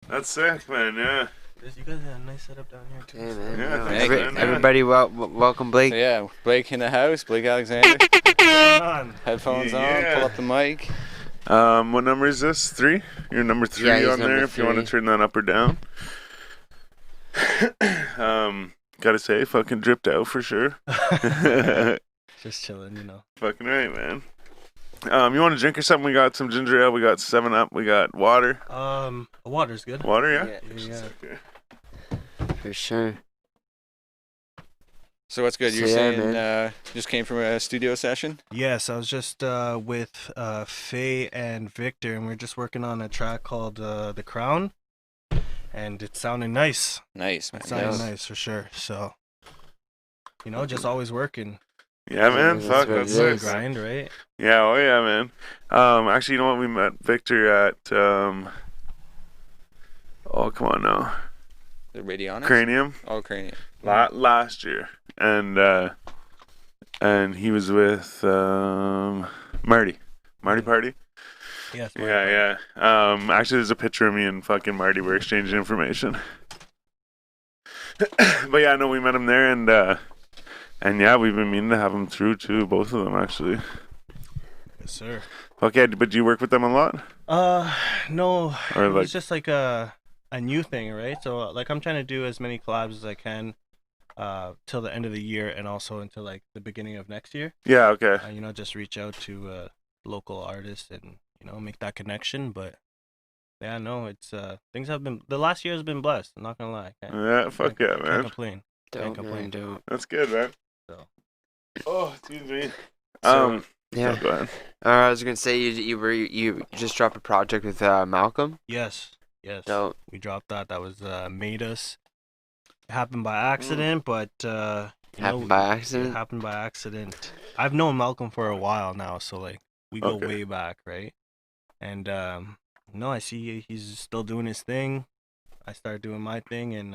That's sick, man, yeah. You guys had a nice setup down here, too. Hey, so- man. Yeah, no, thanks, man, yeah. everybody, welcome, Blake. So yeah, Blake in the house, Blake Alexander. What's going on? Headphones on, Yeah. pull up the mic. What number is this? 3? You're number 3 Yeah, he's on there number if you want to 3. turn that up or down. Gotta say, fucking dripped out for sure. Just chilling, you know. Fucking right, man. You want to drink or something? We got some ginger ale, we got 7-Up, we got water. Water's good. Water, yeah? Yeah. Okay. For sure. So what's good? You're So, yeah, saying just came from a studio session? Yes, I was just with Faye and Victor, and we're just working on a track called The Crown. And it's sounding nice. Nice, man. It's sounding Nice. nice for sure. So, you know, just always working. Yeah, man. That's Fuck, what that's it sick. is. Grind, right? Yeah, oh yeah, man. Actually, you know what? We met Victor at oh, come on now, The Radionics? Cranium Oh, Cranium. last year, and and he was with Marty Party. Yes. Yeah. Actually, there's a picture of me and fucking Marty. We're exchanging information. But yeah, no, we met him there, and yeah, we've been meaning to have him through too, both of them actually. Yes, sir. Okay, but do you work with them a lot? No, Or it like- was just like a new thing, right? So like I'm trying to do as many collabs as I can till the end of the year, and also until like the beginning of next year. Yeah, okay. You know, just reach out to local artists and, you know, make that connection. But yeah, no, it's things have been, the last year has been blessed. I'm not gonna lie. Yeah, fuck yeah, Can't man. complain. Don't, complain. man, don't. That's good, man. So. Oh, excuse me. So, Yeah. Yeah. Go ahead. I was gonna say you just dropped a project with Malcolm. Yes. So We dropped that. That was Made Us. It happened by accident, but happened by It accident. happened by accident. I've known Malcolm for a while now, so like we go Okay. way back, right? And no, I see he's still doing his thing. I started doing my thing, and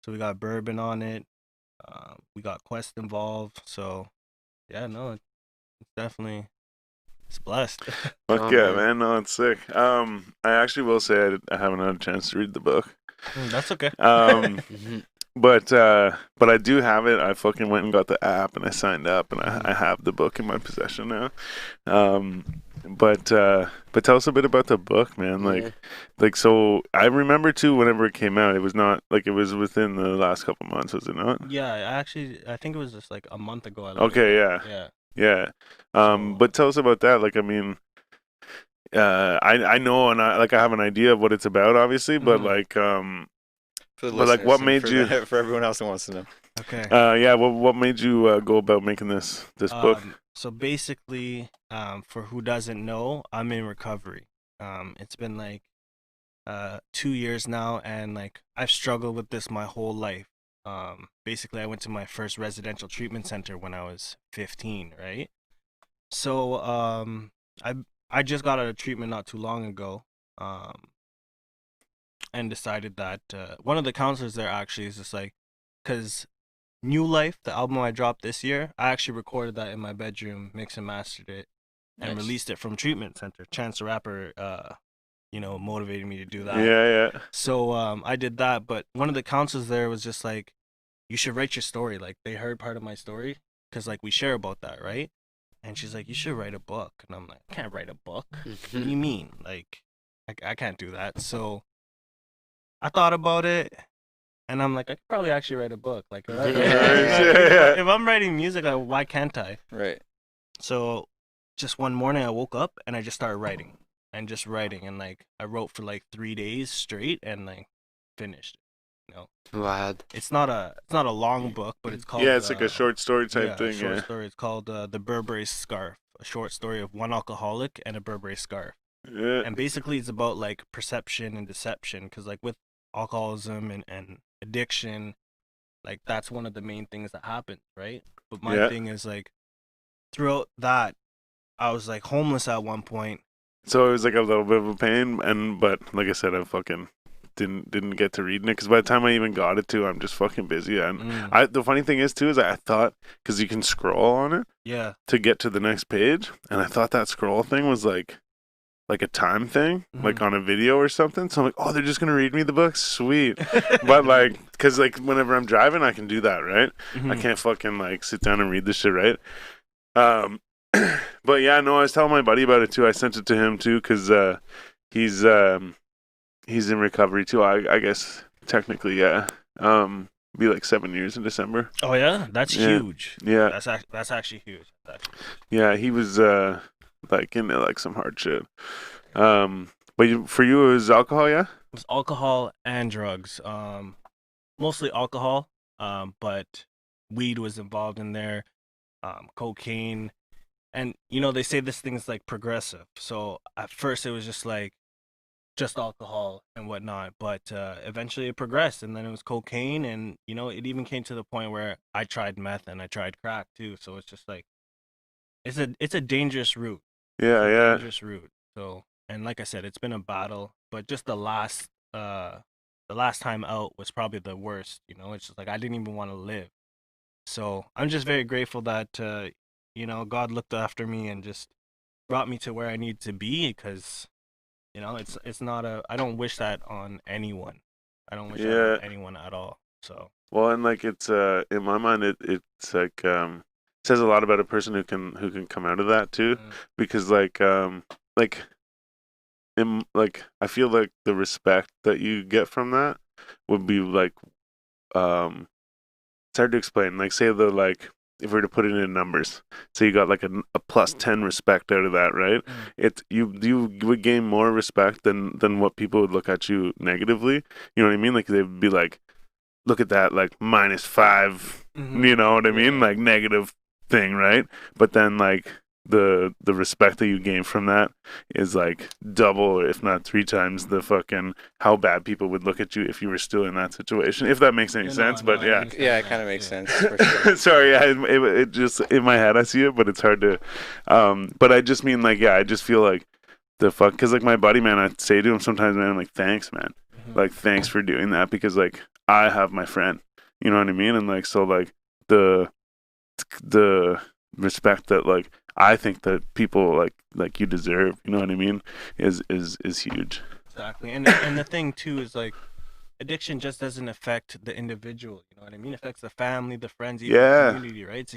so we got Bourbon on it. We got Quest involved, so yeah, no, it's definitely blessed. Fuck Oh, yeah, man. man. No, it's sick. I actually will say I haven't had a chance to read the book. That's okay. Mhm. But I do have it. I fucking went and got the app and I signed up and I have the book in my possession now. But tell us a bit about the book, man. Like so I remember too whenever it came out, it was not like it was within the last couple months, was it not? Yeah, I think it was just like a month ago. I let Okay, it yeah. go. Yeah. Yeah. So- But tell us about that. Like, I mean, I know and I have an idea of what it's about, obviously, but Mhm. like, For the But, like, listeners what and made for you- for everyone else who wants to know? Okay. yeah, what made you go about making this book? So basically, for who doesn't know, I'm in recovery. It's been like 2 years now, and like I've struggled with this my whole life. Basically, I went to my first residential treatment center when I was 15, right? So I just got out of treatment not too long ago, and decided that one of the counselors there actually is just like, because New Life, the album I dropped this year, I actually recorded that in my bedroom, mixed and mastered it, and Nice. released it from treatment center. Chance the Rapper, motivated me to do that. Yeah. So I did that, but one of the counselors there was just like, you should write your story. Like, they heard part of my story, because like we share about that, right? And she's like, you should write a book. And I'm like, I can't write a book. What do you mean? Like, I can't do that. So I thought about it, And I'm like, I could probably actually write a book. Like, Yeah. if I'm writing music, like, why can't I? Right. So just one morning I woke up and I just started writing and like I wrote for like 3 days straight and like finished it. Wow. It's not a long book, but it's called It's like a short story type thing. a short story. It's called the Burberry Scarf, a short story of one alcoholic and a Burberry scarf. Yeah. And basically it's about like perception and deception, because like with alcoholism and addiction, like that's one of the main things that happens, right? But my thing is like throughout that I was like homeless at one point. So it was like a little bit of a pain, but like I said, I fucking didn't get to reading it because by the time I even got it to, I'm just fucking busy. And the funny thing is too is I thought, because you can scroll on it, to get to the next page, and I thought that scroll thing was like a time thing, like on a video or something. So I'm like, oh, they're just gonna read me the book, sweet. But like, because like whenever I'm driving, I can do that, right? I can't fucking like sit down and read this shit, right? But yeah, no, I was telling my buddy about it too. I sent it to him too because he's in recovery too. I guess technically, yeah. Be like 7 years in December. Oh yeah, that's huge. Yeah, that's actually huge. Yeah, he was like into like some hard shit. But for you, it was alcohol, yeah. It was alcohol and drugs. Mostly alcohol. But weed was involved in there. Cocaine. And, they say this thing is like progressive. So at first it was just alcohol and whatnot. But eventually it progressed. And then it was cocaine. And, it even came to the point where I tried meth and I tried crack too. So it's just like, it's a dangerous route. Yeah. Dangerous route. So, and like I said, it's been a battle. But just the last time out was probably the worst. It's just like I didn't even want to live. So I'm just very grateful that God looked after me and just brought me to where I need to be, because it's not I don't wish that on anyone. I don't wish that on anyone at all. So well, and like it's in my mind it's like says a lot about a person who can come out of that too, because like I feel like the respect that you get from that would be like it's hard to explain. Like say if we were to put it in numbers, so you got like a plus 10 respect out of that, right? It's you would gain more respect than what people would look at you negatively. You know what I mean? Like they would be like, look at that, like -5. You know what I mean? Like negative thing, right? But then like the respect that you gain from that is like double, if not 3 times the fucking how bad people would look at you if you were still in that situation, if that makes any sense. But yeah, it kind of makes sense for sure. Sorry, it just in my head I see it, but it's hard to but I just mean like, yeah, I just feel like the fuck, because like my buddy, man, I say to him sometimes, man, I'm like, thanks, man. Like thanks for doing that, because like I have my friend, you know what I mean? And like so like the respect that like I think that people like you deserve, you know what I mean, is huge. Exactly. And the thing too is like addiction just doesn't affect the individual, you know what I mean? It affects the family, the friends, even the community, right?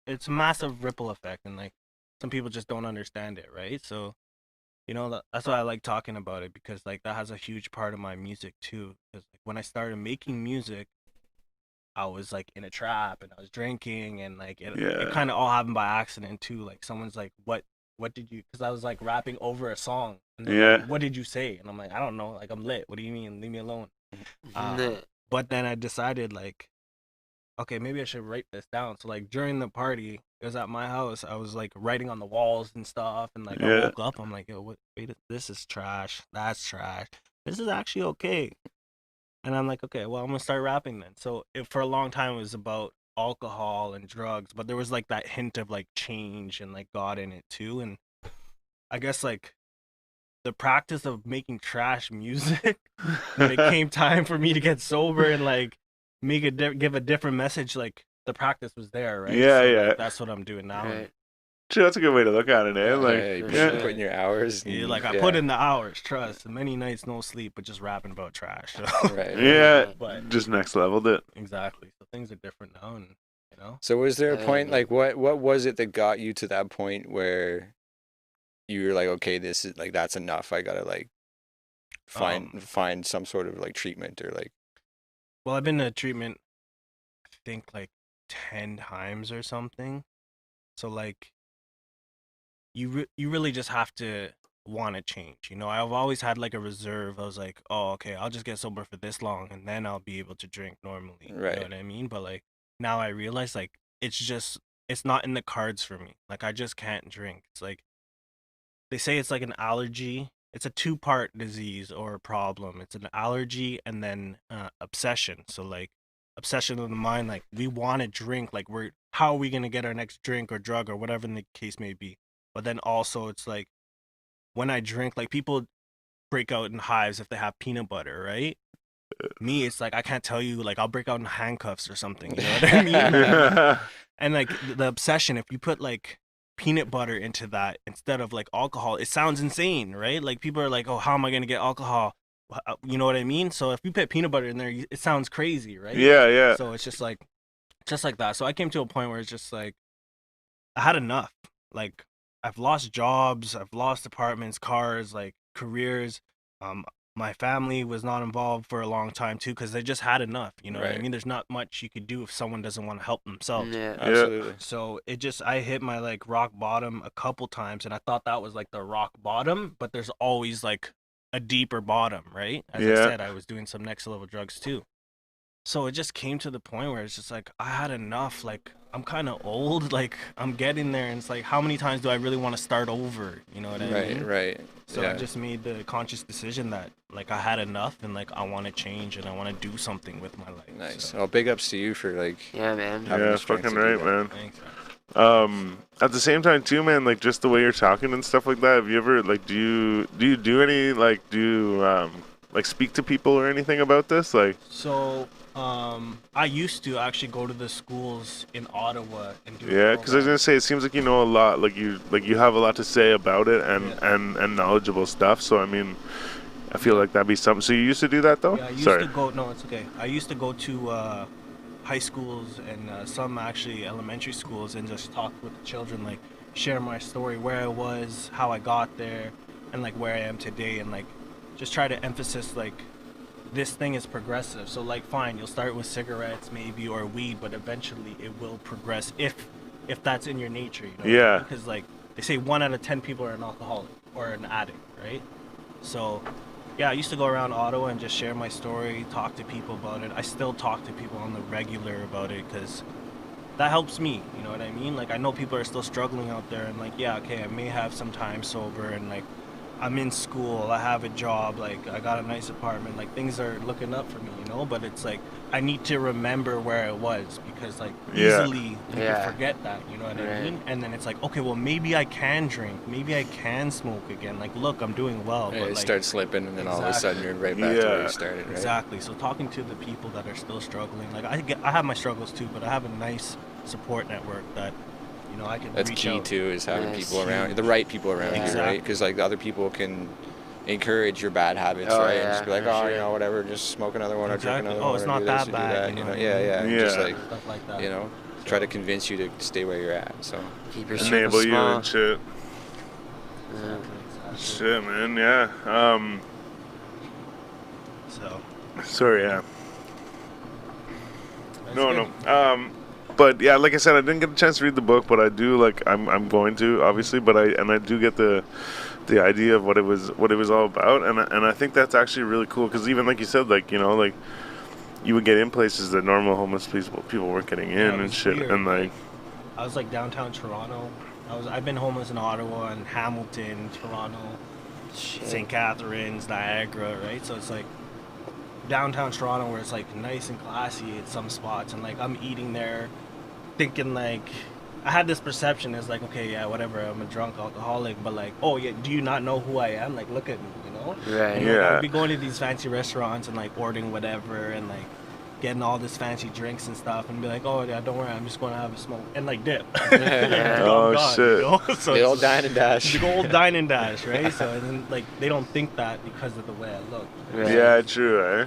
It's a massive ripple effect, and like some people just don't understand it, right? So that's why I like talking about it, because like that has a huge part of my music too. Because like when I started making music, I was like in a trap and I was drinking, and like it kind of all happened by accident too. Like someone's like, what did you? Because I was like rapping over a song. And like, what did you say? And I'm like, I don't know. Like I'm lit. What do you mean? Leave me alone. But then I decided like, okay, maybe I should write this down. So like during the party, it was at my house. I was like writing on the walls and stuff, and like I woke up. I'm like, yo, wait, this is trash. That's trash. This is actually okay. And I'm like, okay, well, I'm gonna start rapping then. So for a long time it was about alcohol and drugs, but there was like that hint of like change and like God in it too. And I guess like the practice of making trash music, when it came time for me to get sober and like give a different message, like the practice was there, right? Yeah, so, like, that's what I'm doing now. Right. Sure, that's a good way to look at it, eh? Like, you're putting your hours. I put in the hours, trust. Many nights no sleep, but just rapping about trash. So. Yeah, but just next leveled it. Exactly. So things are different now, and So was there a point, like, what was it that got you to that point where you were like, okay, this is like, that's enough. I gotta like find some sort of like treatment or like. Well, I've been to treatment, I think like 10 times or something. So like you really just have to want to change. You know, I've always had like a reserve. I was like, oh, okay, I'll just get sober for this long and then I'll be able to drink normally. Right. You know what I mean? But like now I realize like it's not in the cards for me. Like I just can't drink. It's like they say it's like an allergy. It's a two-part disease or problem. It's an allergy and then obsession. So like obsession of the mind, like we want to drink, like how are we gonna get our next drink or drug or whatever the case may be. But then also it's like when I drink, like people break out in hives if they have peanut butter, right? Me, it's like I can't tell you, like I'll break out in handcuffs or something. You know what I mean? And like the obsession, if you put like peanut butter into that instead of like alcohol, it sounds insane, right? Like people are like, oh, how am I gonna get alcohol? You know what I mean? So if you put peanut butter in there, it sounds crazy, right? Yeah. So it's just like that. So I came to a point where it's just like I had enough. Like I've lost jobs, I've lost apartments, cars, like careers. My family was not involved for a long time too because they just had enough. You know what I Right. mean? There's not much you could do if someone doesn't want to help themselves. Yeah. Absolutely. So I hit my like rock bottom a couple times and I thought that was like the rock bottom, but there's always like a deeper bottom, right? As I said, I was doing some next level drugs too. So it just came to the point where it's just like I had enough. Like I'm kind of old. Like I'm getting there, and it's like how many times do I really want to start over? You know what I mean? Right. So I just made the conscious decision that like I had enough, and like I want to change, and I want to do something with my life. Nice. So. Well, big ups to you for like. Yeah, man. having Yeah, the strength fucking to do right, that. man. Thanks, man. At the same time too, man, like just the way you're talking and stuff like that, have you ever like do you do any like like speak to people or anything about this? Like So I used to actually go to the schools in Ottawa and do. yeah, because I was gonna say it seems like you know a lot, like you have a lot to say about it and knowledgeable stuff. So I mean, I feel like that'd be something. So you used to do that though? Yeah, I used Sorry. to go. No, it's okay. I used to go to high schools and some actually elementary schools and just talk with the children, like share my story, where I was, how I got there, and like where I am today, and like just try to emphasize like this thing is progressive. So like fine, you'll start with cigarettes maybe or weed, but eventually it will progress if that's in your nature, you know? Yeah. Because like they say 1 out of 10 people are an alcoholic or an addict, right? So yeah, I used to go around Ottawa and just share my story, talk to people about it. I still talk to people on the regular about it because that helps me, you know what I mean? Like I know people are still struggling out there and like, yeah, okay, I may have some time sober and like I'm in school, I have a job, like I got a nice apartment, like things are looking up for me, you know? But it's like I need to remember where I was because like easily you can forget that, you know what I mean? And then it's like, okay, well maybe I can drink, maybe I can smoke again. Like look, I'm doing well. Yeah, but you like, start slipping and then all of a sudden you're right back to where you started, right? Exactly. So talking to the people that are still struggling, like I have my struggles too, but I have a nice support network that you know I can That's reach key out. too, is having Yes. people around, the right people around you, Exactly. right? Because like the other people can encourage your bad habits, Oh, right? yeah, And just be like, for oh, sure. you know, whatever, just smoke another one or drink Exactly. another Oh, one it's or not do this that or do bad, that, you you know know? what I Yeah, mean? Yeah. just like, Stuff like that. you know, try to convince you to stay where you're at. So Keep your circle Enable you small. and shit. Yeah. Exactly. Shit, man. Yeah. So Sorry. Yeah. that's No. good. But yeah, like I said, I didn't get a chance to read the book, but I do like I'm going to obviously, but I do get the idea of what it was all about, and I think that's actually really cool because even like you said, like you know, like you would get in places that normal homeless people weren't getting in Yeah, it and was shit, weird, and like I was like downtown Toronto. I've been homeless in Ottawa and Hamilton, Toronto, Shit. St. Catharines, Niagara, right? So it's like downtown Toronto where it's like nice and classy at some spots, and like I'm eating there, thinking like I had this perception as like, okay, yeah, whatever, I'm a drunk alcoholic, but like, oh yeah, do you not know who I am? Like, look at me, you know? Right. And, like, Yeah. I'd be going to these fancy restaurants and like ordering whatever and like getting all this fancy drinks and stuff and be like, oh yeah, don't worry, I'm just going to have a smoke and like dip. Yeah. Oh, I'm gone, shit. You know? So the it's old dine and dash. the old dine and dash, right? So and then like they don't think that because of the way I look. Right. yeah, true, eh?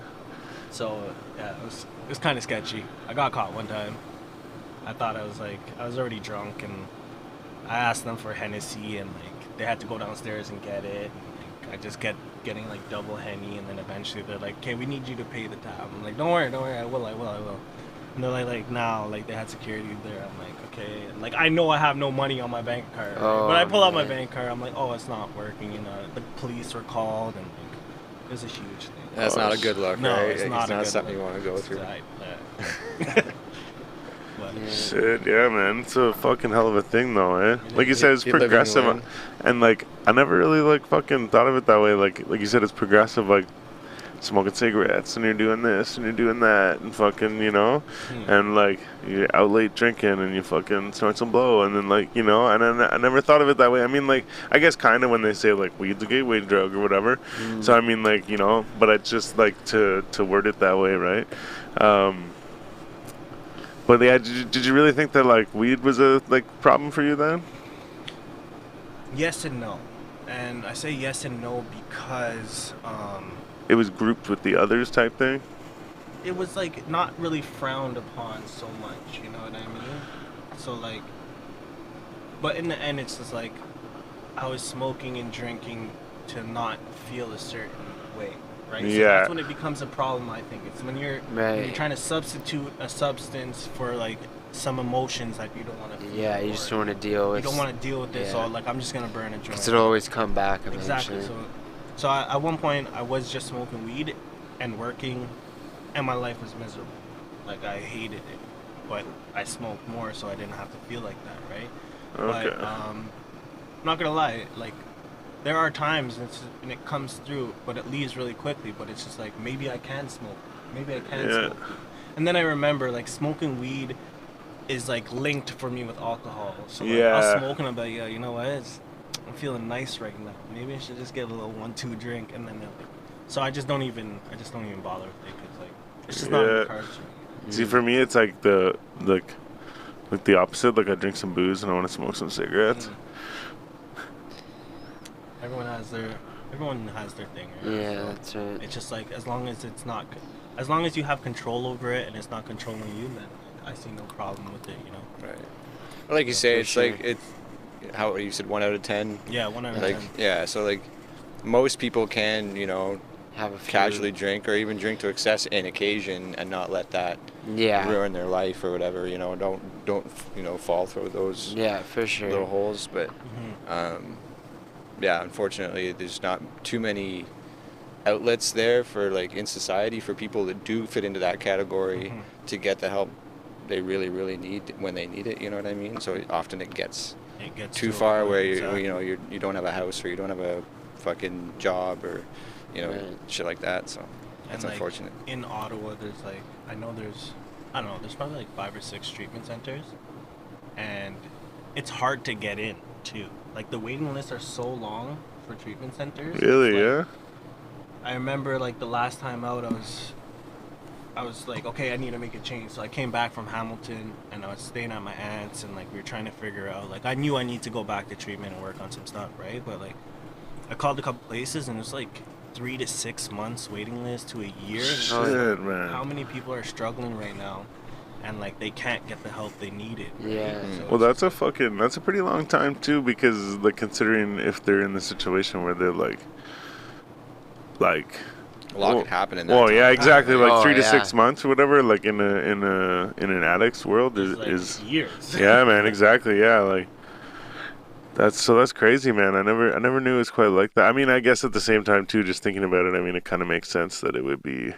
So yeah, it was kind of sketchy. I got caught one time. I thought I was already drunk, and I asked them for Hennessy, and like they had to go downstairs and get it. And, like, I just get getting like double Henny, and then eventually they're like, okay, we need you to pay the tab. I'm like, don't worry, I will. And they're like now, like they had security there. I'm like, okay, and like I know I have no money on my bank card, right? But I pull out my bank card. I'm like, oh, it's not working. You know, the police were called, and like, it was a huge thing. That's not a good look, No, right? it's not something you want to go through. Shit, yeah, man. It's a fucking hell of a thing, though, eh? Like you said, it's progressive, and like I never really like fucking thought of it that way. Like you said, it's progressive, like smoking cigarettes, and you're doing this, and you're doing that, and fucking, you know, and like you're out late drinking, and you fucking snort some blow, and then like, you know, and I never thought of it that way. I mean, like, I guess kind of when they say like weed's a gateway drug or whatever. So I mean, like, you know, but I just like to word it that way, right? But yeah, did you really think that like weed was a like problem for you then? Yes and no, and I say yes and no because it was grouped with the others type thing. It was like not really frowned upon so much, you know what I mean? So like, but in the end, it's just like I was smoking and drinking to not feel a certain way. Right? So that's when it becomes a problem, I think. It's when you're trying to substitute a substance for like some emotions that you don't want to feel. Yeah, you just don't want to deal with. You don't want to deal with this, or like I'm just gonna burn a joint. Because it'll always come back eventually. Exactly. So at one point I was just smoking weed and working, and my life was miserable. Like I hated it, but I smoked more, so I didn't have to feel like that, right? Okay. But I'm not gonna lie, like. There are times and it comes through, but it leaves really quickly. But it's just like, maybe I can smoke. Maybe I can smoke. And then I remember, like, smoking weed is, like, linked for me with alcohol. So, like, I'll smoke and I'll be like, yeah, you know what? I'm feeling nice right now. Maybe I should just get a little 1-2 drink. And then, so I just don't even bother with it. Cause, like, it's just not in the cards for me. See, for me, it's like the opposite. Like, I drink some booze and I want to smoke some cigarettes. Everyone has their thing, right? Yeah, so that's right. It's just like as long as you have control over it and it's not controlling you, then I see no problem with it, you know. Right. Well, like you say, it's like it's how you said 1 out of 10. Yeah, 1 out of 10. Yeah, so like most people can, you know, have a casually drink or even drink to excess in occasion and not let that ruin their life or whatever, you know. Don't you know, fall through those for sure little holes, but yeah, unfortunately, there's not too many outlets there for like in society for people that do fit into that category to get the help they really, really need when they need it. You know what I mean? So often it gets too far where you don't have a house or you don't have a fucking job or shit like that. So that's unfortunate. In Ottawa, there's like there's probably like 5 or 6 treatment centers, and it's hard to get in too. Like, the waiting lists are so long for treatment centers. Really, yeah? I remember, like, the last time out, I was like, okay, I need to make a change. So I came back from Hamilton, and I was staying at my aunt's, and, like, we were trying to figure out, like, I knew I need to go back to treatment and work on some stuff, right? But, like, I called a couple places, and it was, like, 3 to 6 months waiting list to a year. Shit, man. How many people are struggling right now? And like they can't get the help they needed. Yeah. So well, that's a pretty long time too, because like considering if they're in the situation where they're like a lot could happen in that. Well, time. Yeah, exactly. Like 3 to 6 months or whatever. Like in an addict's world is years. Yeah, man. Exactly. Yeah, like that's crazy, man. I never knew it was quite like that. I mean, I guess at the same time too, just thinking about it, I mean, it kind of makes sense that it would be.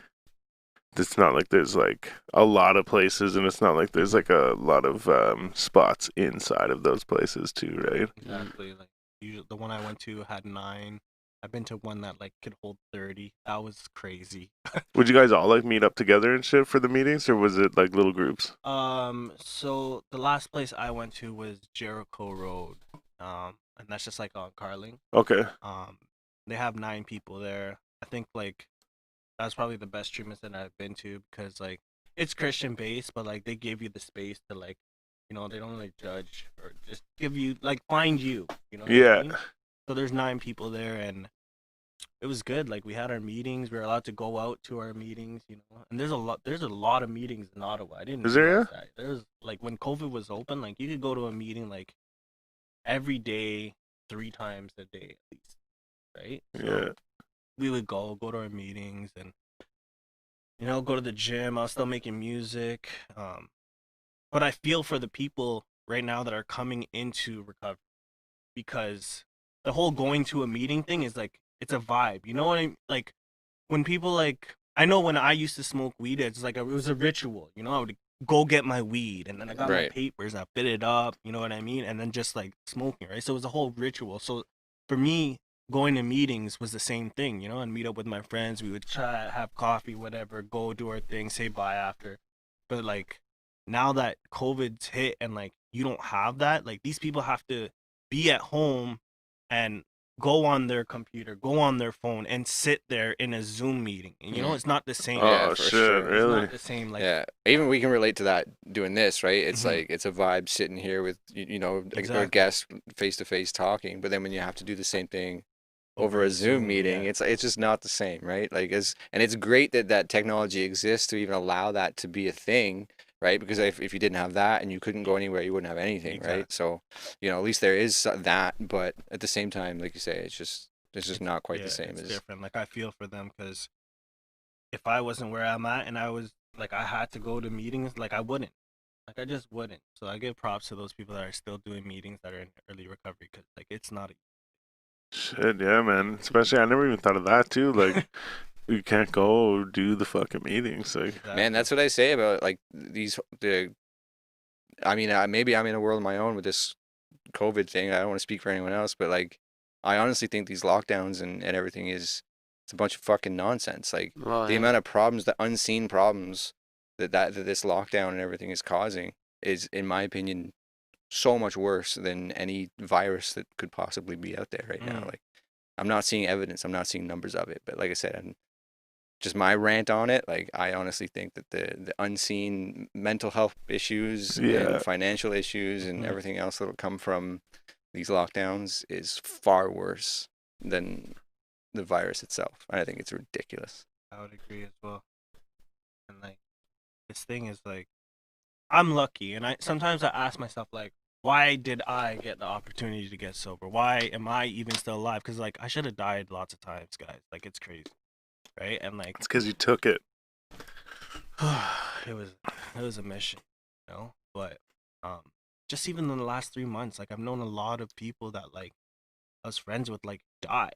It's not like there's like a lot of places, and it's not like there's like a lot of spots inside of those places too, right? Exactly. Like usually, the one I went to had 9. I've been to one that like could hold 30. That was crazy. Would you guys all like meet up together and shit for the meetings, or was it like little groups? So the last place I went to was Jericho Road, and that's just like on Carling. Okay. They have 9 people there. I think like. That's probably the best treatment that I've been to because like it's Christian based, but like they give you the space to like, you know, they don't like judge or just give you like find you, you know. Yeah. What I mean? So there's 9 people there, and it was good. Like we had our meetings. We were allowed to go out to our meetings, you know. And there's a lot of meetings in Ottawa. I didn't. Is there? That. There's like when COVID was open, like you could go to a meeting like every day, 3 times a day at least, right? So, yeah. we would go to our meetings and, you know, go to the gym. I was still making music. But I feel for the people right now that are coming into recovery, because the whole going to a meeting thing is like, it's a vibe. You know what I mean? Like, when people like, I know when I used to smoke weed, it's like it was a ritual. You know, I would go get my weed, and then I got my Right. papers, I fit it up. You know what I mean? And then just like smoking, right? So it was a whole ritual. So for me, going to meetings was the same thing. You know, and meet up with my friends. We would chat, have coffee, whatever, go do our thing, say bye after. But like, now that COVID's hit and like you don't have that, like these people have to be at home and go on their computer, go on their phone, and sit there in a Zoom meeting. And you know, it's not the same. Yeah, Oh for shit! sure. It's Really? not the same. Like, Yeah, even we can relate to that doing this, right? It's Mhm. like it's a vibe sitting here with you know a Exactly. guest face to face talking, but then when you have to do the same thing over a Zoom meeting, yeah. it's just not the same, right? Like and it's great that that technology exists to even allow that to be a thing, right? Because if you didn't have that and you couldn't go anywhere, you wouldn't have anything, right? Exactly. So, you know, at least there is that, but at the same time, like you say, it's just not quite Yeah, the same it's as different. Like, I feel for them, because if I wasn't where I'm at and I was like, I had to go to meetings, like I wouldn't. Like, I just wouldn't. So I give props to those people that are still doing meetings that are in early recovery, because like it's not a Shit, yeah, man. Especially, I never even thought of that too. Like, you can't go do the fucking meetings. Like, Man, that's what I say about like I mean, maybe I'm in a world of my own with this COVID thing. I don't want to speak for anyone else, but like, I honestly think these lockdowns and everything it's a bunch of fucking nonsense. Like Well, the yeah. amount of problems, the unseen problems that this lockdown and everything is causing is, in my opinion, so much worse than any virus that could possibly be out there right now. Mm. Like, I'm not seeing evidence, I'm not seeing numbers of it, but like I said, just my rant on it, like I honestly think that the unseen mental health issues Yeah. and financial issues and Mhm. everything else that'll come from these lockdowns is far worse than the virus itself. And I think it's ridiculous. I would agree as well. And like, this thing is like, I'm lucky, and I sometimes I ask myself like, why did I get the opportunity to get sober? Why am I even still alive? Because like, I should have died lots of times, guys. Like, it's crazy, right? And like, it's because you took it. it was a mission, you know. But just even in the last 3 months, like I've known a lot of people that like I was friends with like die.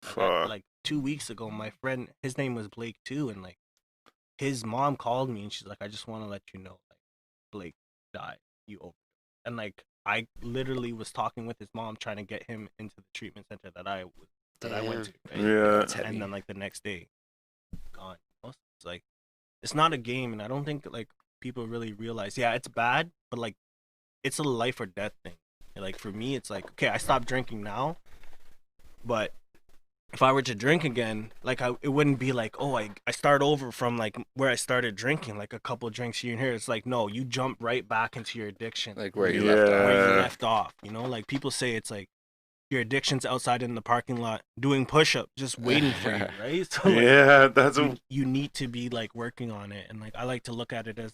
Fuck. Like 2 weeks ago, my friend, his name was Blake too, and like his mom called me and she's like, I just want to let you know, like Blake died. You overdosed. And like I literally was talking with his mom trying to get him into the treatment center that I went to. Right? Yeah. That's heavy. And then like the next day, gone. You know? So it's like, it's not a game, and I don't think like people really realize. Yeah, it's bad, but like it's a life or death thing. Like for me, it's like, okay, I stopped drinking now, but if I were to drink again, like it wouldn't be like, oh, I start over from like where I started drinking, like a couple drinks here and here. It's like, no, you jump right back into your addiction, Like where you left off. where you Yeah. left off. You know, like people say it's like your addiction's outside in the parking lot doing push-up, just waiting for you, right? So like, Yeah, that's a, you need to be like working on it, and like I like to look at it as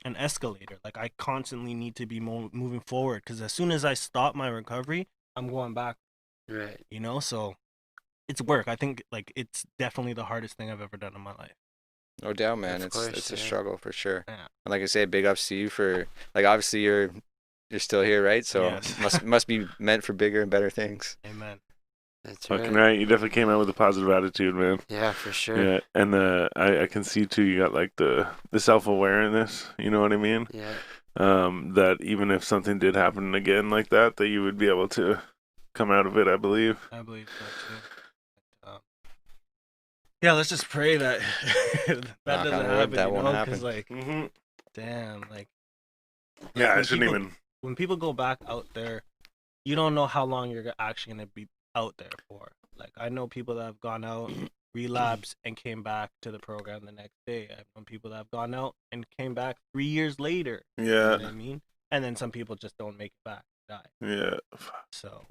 an escalator. Like I constantly need to be moving forward, because as soon as I stop my recovery, I'm going back. Right. You know, so it's work. I think like it's definitely the hardest thing I've ever done in my life. No doubt, man. Of course, It's a yeah. struggle for sure. Yeah. And like I say, big ups to you for like obviously you're still here, right? So Yes. must be meant for bigger and better things. Amen. That's fucking right. right. You definitely came out with a positive attitude, man. Yeah, for sure. Yeah, and I can see too. You got like the self awareness. You know what I mean? Yeah. That even if something did happen again like that, that you would be able to come out of it. I believe. I believe so too. Yeah, let's just pray that that Knock on doesn't wood, happen. that You won't know, happen. because like, Mm-hmm. damn, like Yeah, I when shouldn't people- even. when people go back out there, you don't know how long you're actually gonna be out there for. Like I know people that have gone out, relapsed, and came back to the program the next day. I've known people that have gone out and came back 3 years later. You know what Yeah, I mean? And then some people just don't make it back, die. yeah. So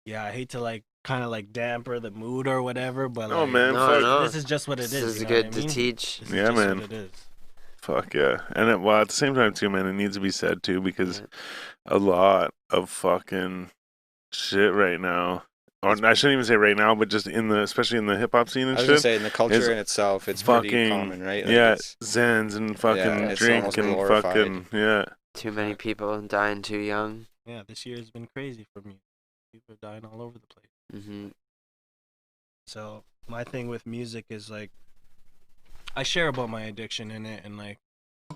yeah, I hate to like kind of like damper the mood or whatever, but Oh like, man, No, fuck. no. this is just what it This is. is You know good what I to mean? teach. This is Yeah, just man. what it is. Fuck yeah. And well, at the same time too, man, it needs to be said too, because Yeah. a lot of fucking shit right now or I shouldn't even say right now, but just especially in the hip hop scene and I was shit. gonna say in the culture in itself, it's pretty common, right? Like yeah, it's, Zens and fucking drink and fucking Too many people dying too young. Yeah, this year has been crazy for me. People are dying all over the place. Mm-hmm. So my thing with music is like, I share about my addiction in it and like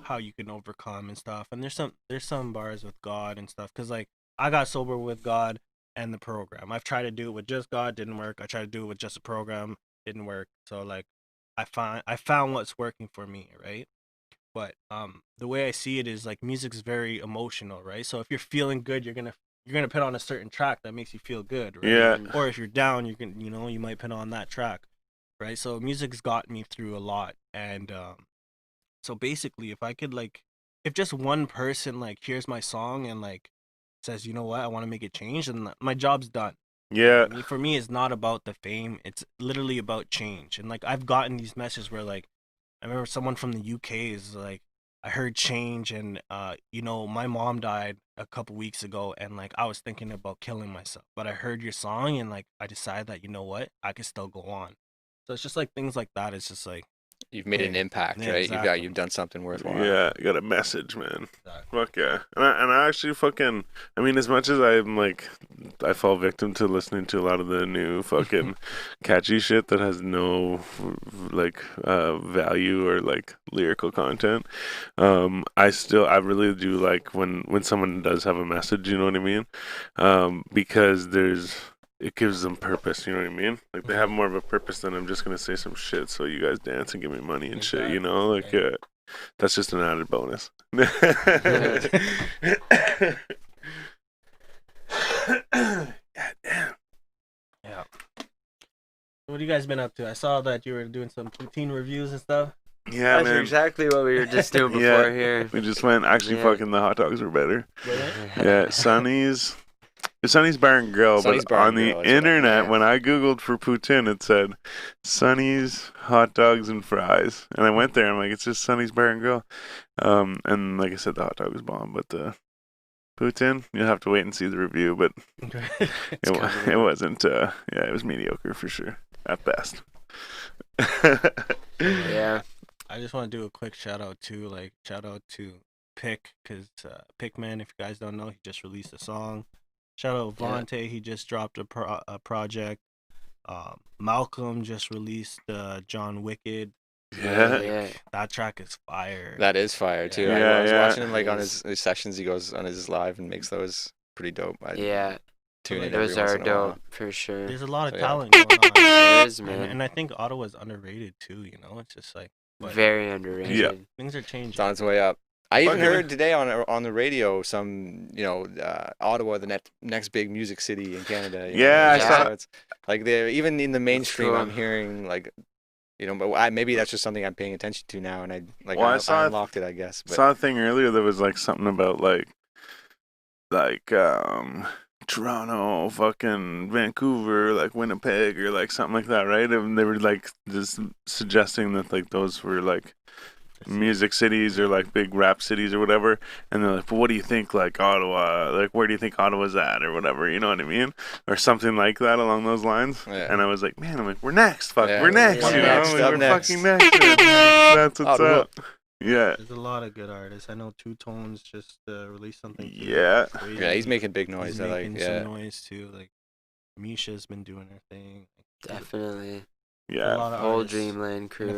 how you can overcome and stuff. And there's some bars with God and stuff, because like I got sober with God and the program. I've tried to do it with just God, didn't work. I tried to do it with just a program, didn't work. So like I found what's working for me, right? But the way I see it is like music's very emotional, right? So if you're feeling good, you're gonna put on a certain track that makes you feel good, right? Yeah. Or if you're down, you might put on that track, right? So music's got me through a lot, and so basically, if just one person like hears my song and like says, you know what, I want to make it change, and my job's done. Yeah. For me, it's not about the fame. It's literally about change. And like I've gotten these messages where like I remember someone from the UK is like, I heard change, and my mom died a couple weeks ago, and like I was thinking about killing myself, but I heard your song and like I decided that, you know what, I could still go on. So it's just like things like that. It's just like you've made an impact, right? Exactly. You've done something worthwhile. Yeah, you got a message, man. Exactly. Fuck yeah. And I actually fucking, I mean, as much as I'm like, I fall victim to listening to a lot of the new fucking catchy shit that has no like value or like lyrical content. I really do like when someone does have a message, you know what I mean? Because it gives them purpose, you know what I mean? Like they have more of a purpose than I'm just gonna say some shit so you guys dance and give me money and shit, you know? Like that's just an added bonus. God damn. Yeah. What have you guys been up to? I saw that you were doing some poutine reviews and stuff. Yeah, That's man. exactly what we were just doing before here. We just went, fucking the hot dogs were better. Really? Yeah, Sonny's Bar and Grill, Sonny's but Bar on and the Grill, internet, when I Googled for poutine, it said Sonny's hot dogs and fries. And I went there, and I'm like, it's just Sonny's Bar and Grill. And like I said, the hot dog was bomb, but the poutine, you'll have to wait and see the review, but it wasn't, it was mediocre for sure, at best. Yeah. I just want to do a quick shout out to Pick, because Pickman, if you guys don't know, he just released a song. Shout out Vontae, he just dropped a project. Malcolm just released John Wicked. Yeah. That track is fire. That is fire too. Yeah, I was watching him like on his sessions. He goes on his live and makes those pretty dope. Tune in those every once are in a dope while. for sure. There's a lot of So, yeah. talent going on. There is, man. And I think Ottawa's underrated too, you know? It's just like Very underrated. Yeah. things are changing. It's on its way up. I even Fucking- heard today on the radio some, Ottawa, the next big music city in Canada. you know, Yeah, I so saw- it's like they're even in the mainstream. cool. I'm hearing like, but maybe that's just something I'm paying attention to now, and I saw- unlocked it, I guess. But saw a thing earlier that was like something about like Toronto, fucking Vancouver, like Winnipeg, or like something like that, right? And they were like just suggesting that like those were like music cities or like big rap cities or whatever. And they're like, but what do you think like Ottawa, like where do you think Ottawa's at or whatever, you know what I mean? Or something like that along those lines. Yeah. And I was like, man, we're next, Yeah, we're next, we're you next, know? up We're next. fucking next. That's what's Ottawa. up. Yeah. There's a lot of good artists. I know Two Tones just released something. too. Yeah. Crazy. yeah, he's making big noise. He's I making like, some noise too. Like Misha's been doing her thing. Definitely. A Yeah. lot of Whole artists. Dreamland And crew.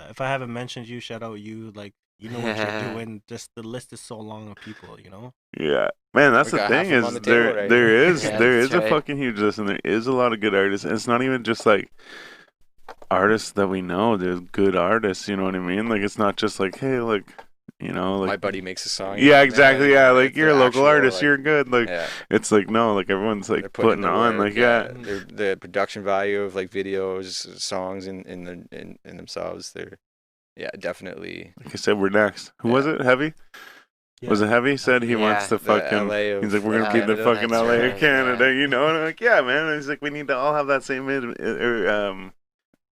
if I haven't mentioned you, shout out you. Like you know what you're doing. Just the list is so long of people. You know. Yeah, man, that's We the got half thing of 'em is on the table already. there is Yeah, there that's is a right. fucking huge list, and there is a lot of good artists, and it's not even just like artists that we know. There's good artists, you know what I mean? Like it's not just like, hey, like, you know, like my buddy makes a song. yeah, exactly, yeah, like it's you're a the local actual, artist, like, you're good. Like yeah. it's like no, like everyone's They're like putting putting the on, work, like yeah, the production value of like videos, songs in themselves. They're definitely like I said, we're next. Who was it? Heavy? Yeah. Was it Heavy? Said he Yeah, wants to the fucking. LA of He's like, we're gonna be the Canada. fucking That's LA of right, Canada, yeah. you know? And I'm like, yeah, man. He's like, we need to all have that same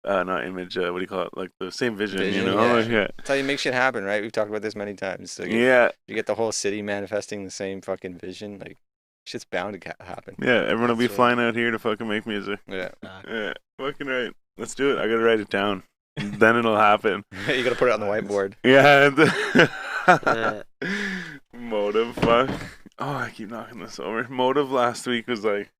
not image. What do you call it? Like the same vision, you Vision, know? yeah. Like, yeah. That's how you make shit happen, right? We've talked about this many times. So Yeah. you get the whole city manifesting the same fucking vision. Like Shit's bound to happen. Yeah, everyone will be That's right. flying out here to fucking make music. Yeah. Yeah, fucking right. Let's do it. I gotta write it down. Then it'll happen. You gotta put it on the whiteboard. Yeah. Yeah. Motive, fuck. Oh, I keep knocking this over. Motive last week was like,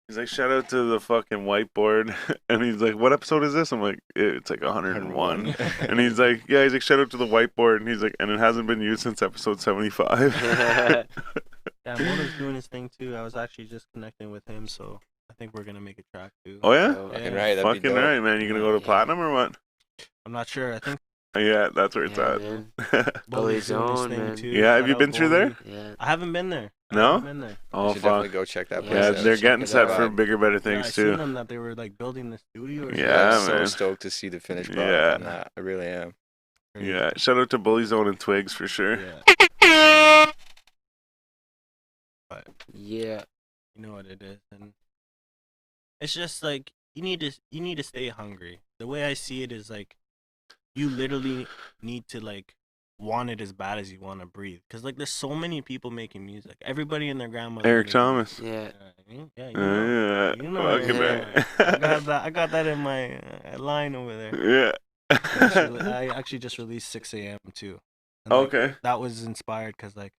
he's like, shout out to the fucking whiteboard. And he's like, what episode is this? I'm like, it's like 101. And he's like, yeah, he's like, shout out to the whiteboard. And he's like, and it hasn't been used since episode 75. Yeah, Moto's doing his thing too. I was actually just connecting with him, so I think we're gonna make a track too. Oh, yeah? So, Fucking Yeah. right. That'd be Fucking dope. right, man. You gonna go to Yeah. platinum or what? I'm not sure. I think Yeah, that's where it's yeah, at. man. Bully's doing his Zone, thing man. too. Yeah, have Shout you out been through there? Bully. Yeah. I haven't been there. No? I haven't been there. Oh, You should definitely fuck. go check that Yeah, place Yeah, out. they're check getting it set out. for bigger, better Yeah, I things, seen too. them that they were like building the studio. Or Yeah, I'm so man. stoked to see the finished Yeah. product on that. I really am. something. Yeah, shout out to Bully Zone and Twigs for sure. Yeah. But Yeah. you know what it is, and it's just like you need to stay hungry. The way I see it is like you literally need to like want it as bad as you want to breathe, because like there's so many people making music. Everybody and their grandmother. Eric making Thomas. Yeah. music. Yeah, you know. Yeah, You know, fucking yeah. right. I got that in my line over there. Yeah. I actually just released 6 a.m. too. And, like, Okay. that was inspired because like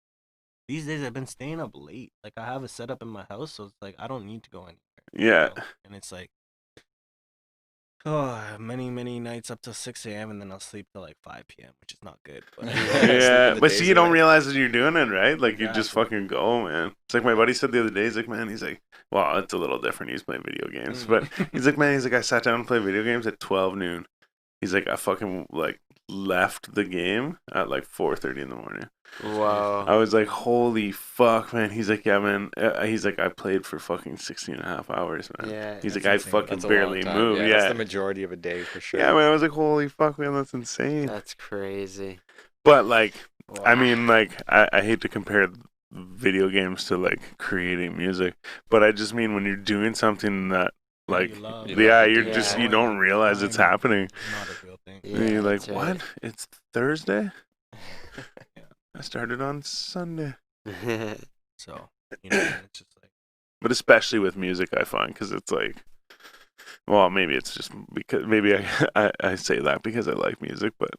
these days I've been staying up late. Like I have a setup in my house, so it's like I don't need to go anywhere. you Yeah. know? And it's like, oh, many nights up till 6 a.m. and then I'll sleep till like 5 p.m., which is not good. But Yeah, the but days see, you don't away. realize that you're doing it, right? Like, you just Exactly. fucking go, man. It's like my buddy said the other day, he's like, man, he's like, well, it's a little different. He's playing video games. But he's like, man, he's like, I sat down and played video games at 12 noon. He's like, I fucking, like, left the game at, like, 4:30 in the morning. Wow. I was like, holy fuck, man. He's like, yeah, man. He's like, I played for fucking 16 and a half hours, man. Yeah. He's That's like, I insane. fucking That's a long barely time. moved. Yeah, Yeah. that's the majority of a day for sure. Yeah, man. I was like, holy fuck, man. That's insane. That's crazy. But, like, Wow. I mean, like, I hate to compare video games to, like, creating music, but I just mean when you're doing something that, like, you love. yeah, You you're love just, it. you don't realize it's happening. It's not a real thing. Yeah, And you're like, that's what? right. It's Thursday? I started on Sunday. So you know, it's just like But especially with music, I find, because it's like, well, maybe it's just because, maybe I say that because I like music, but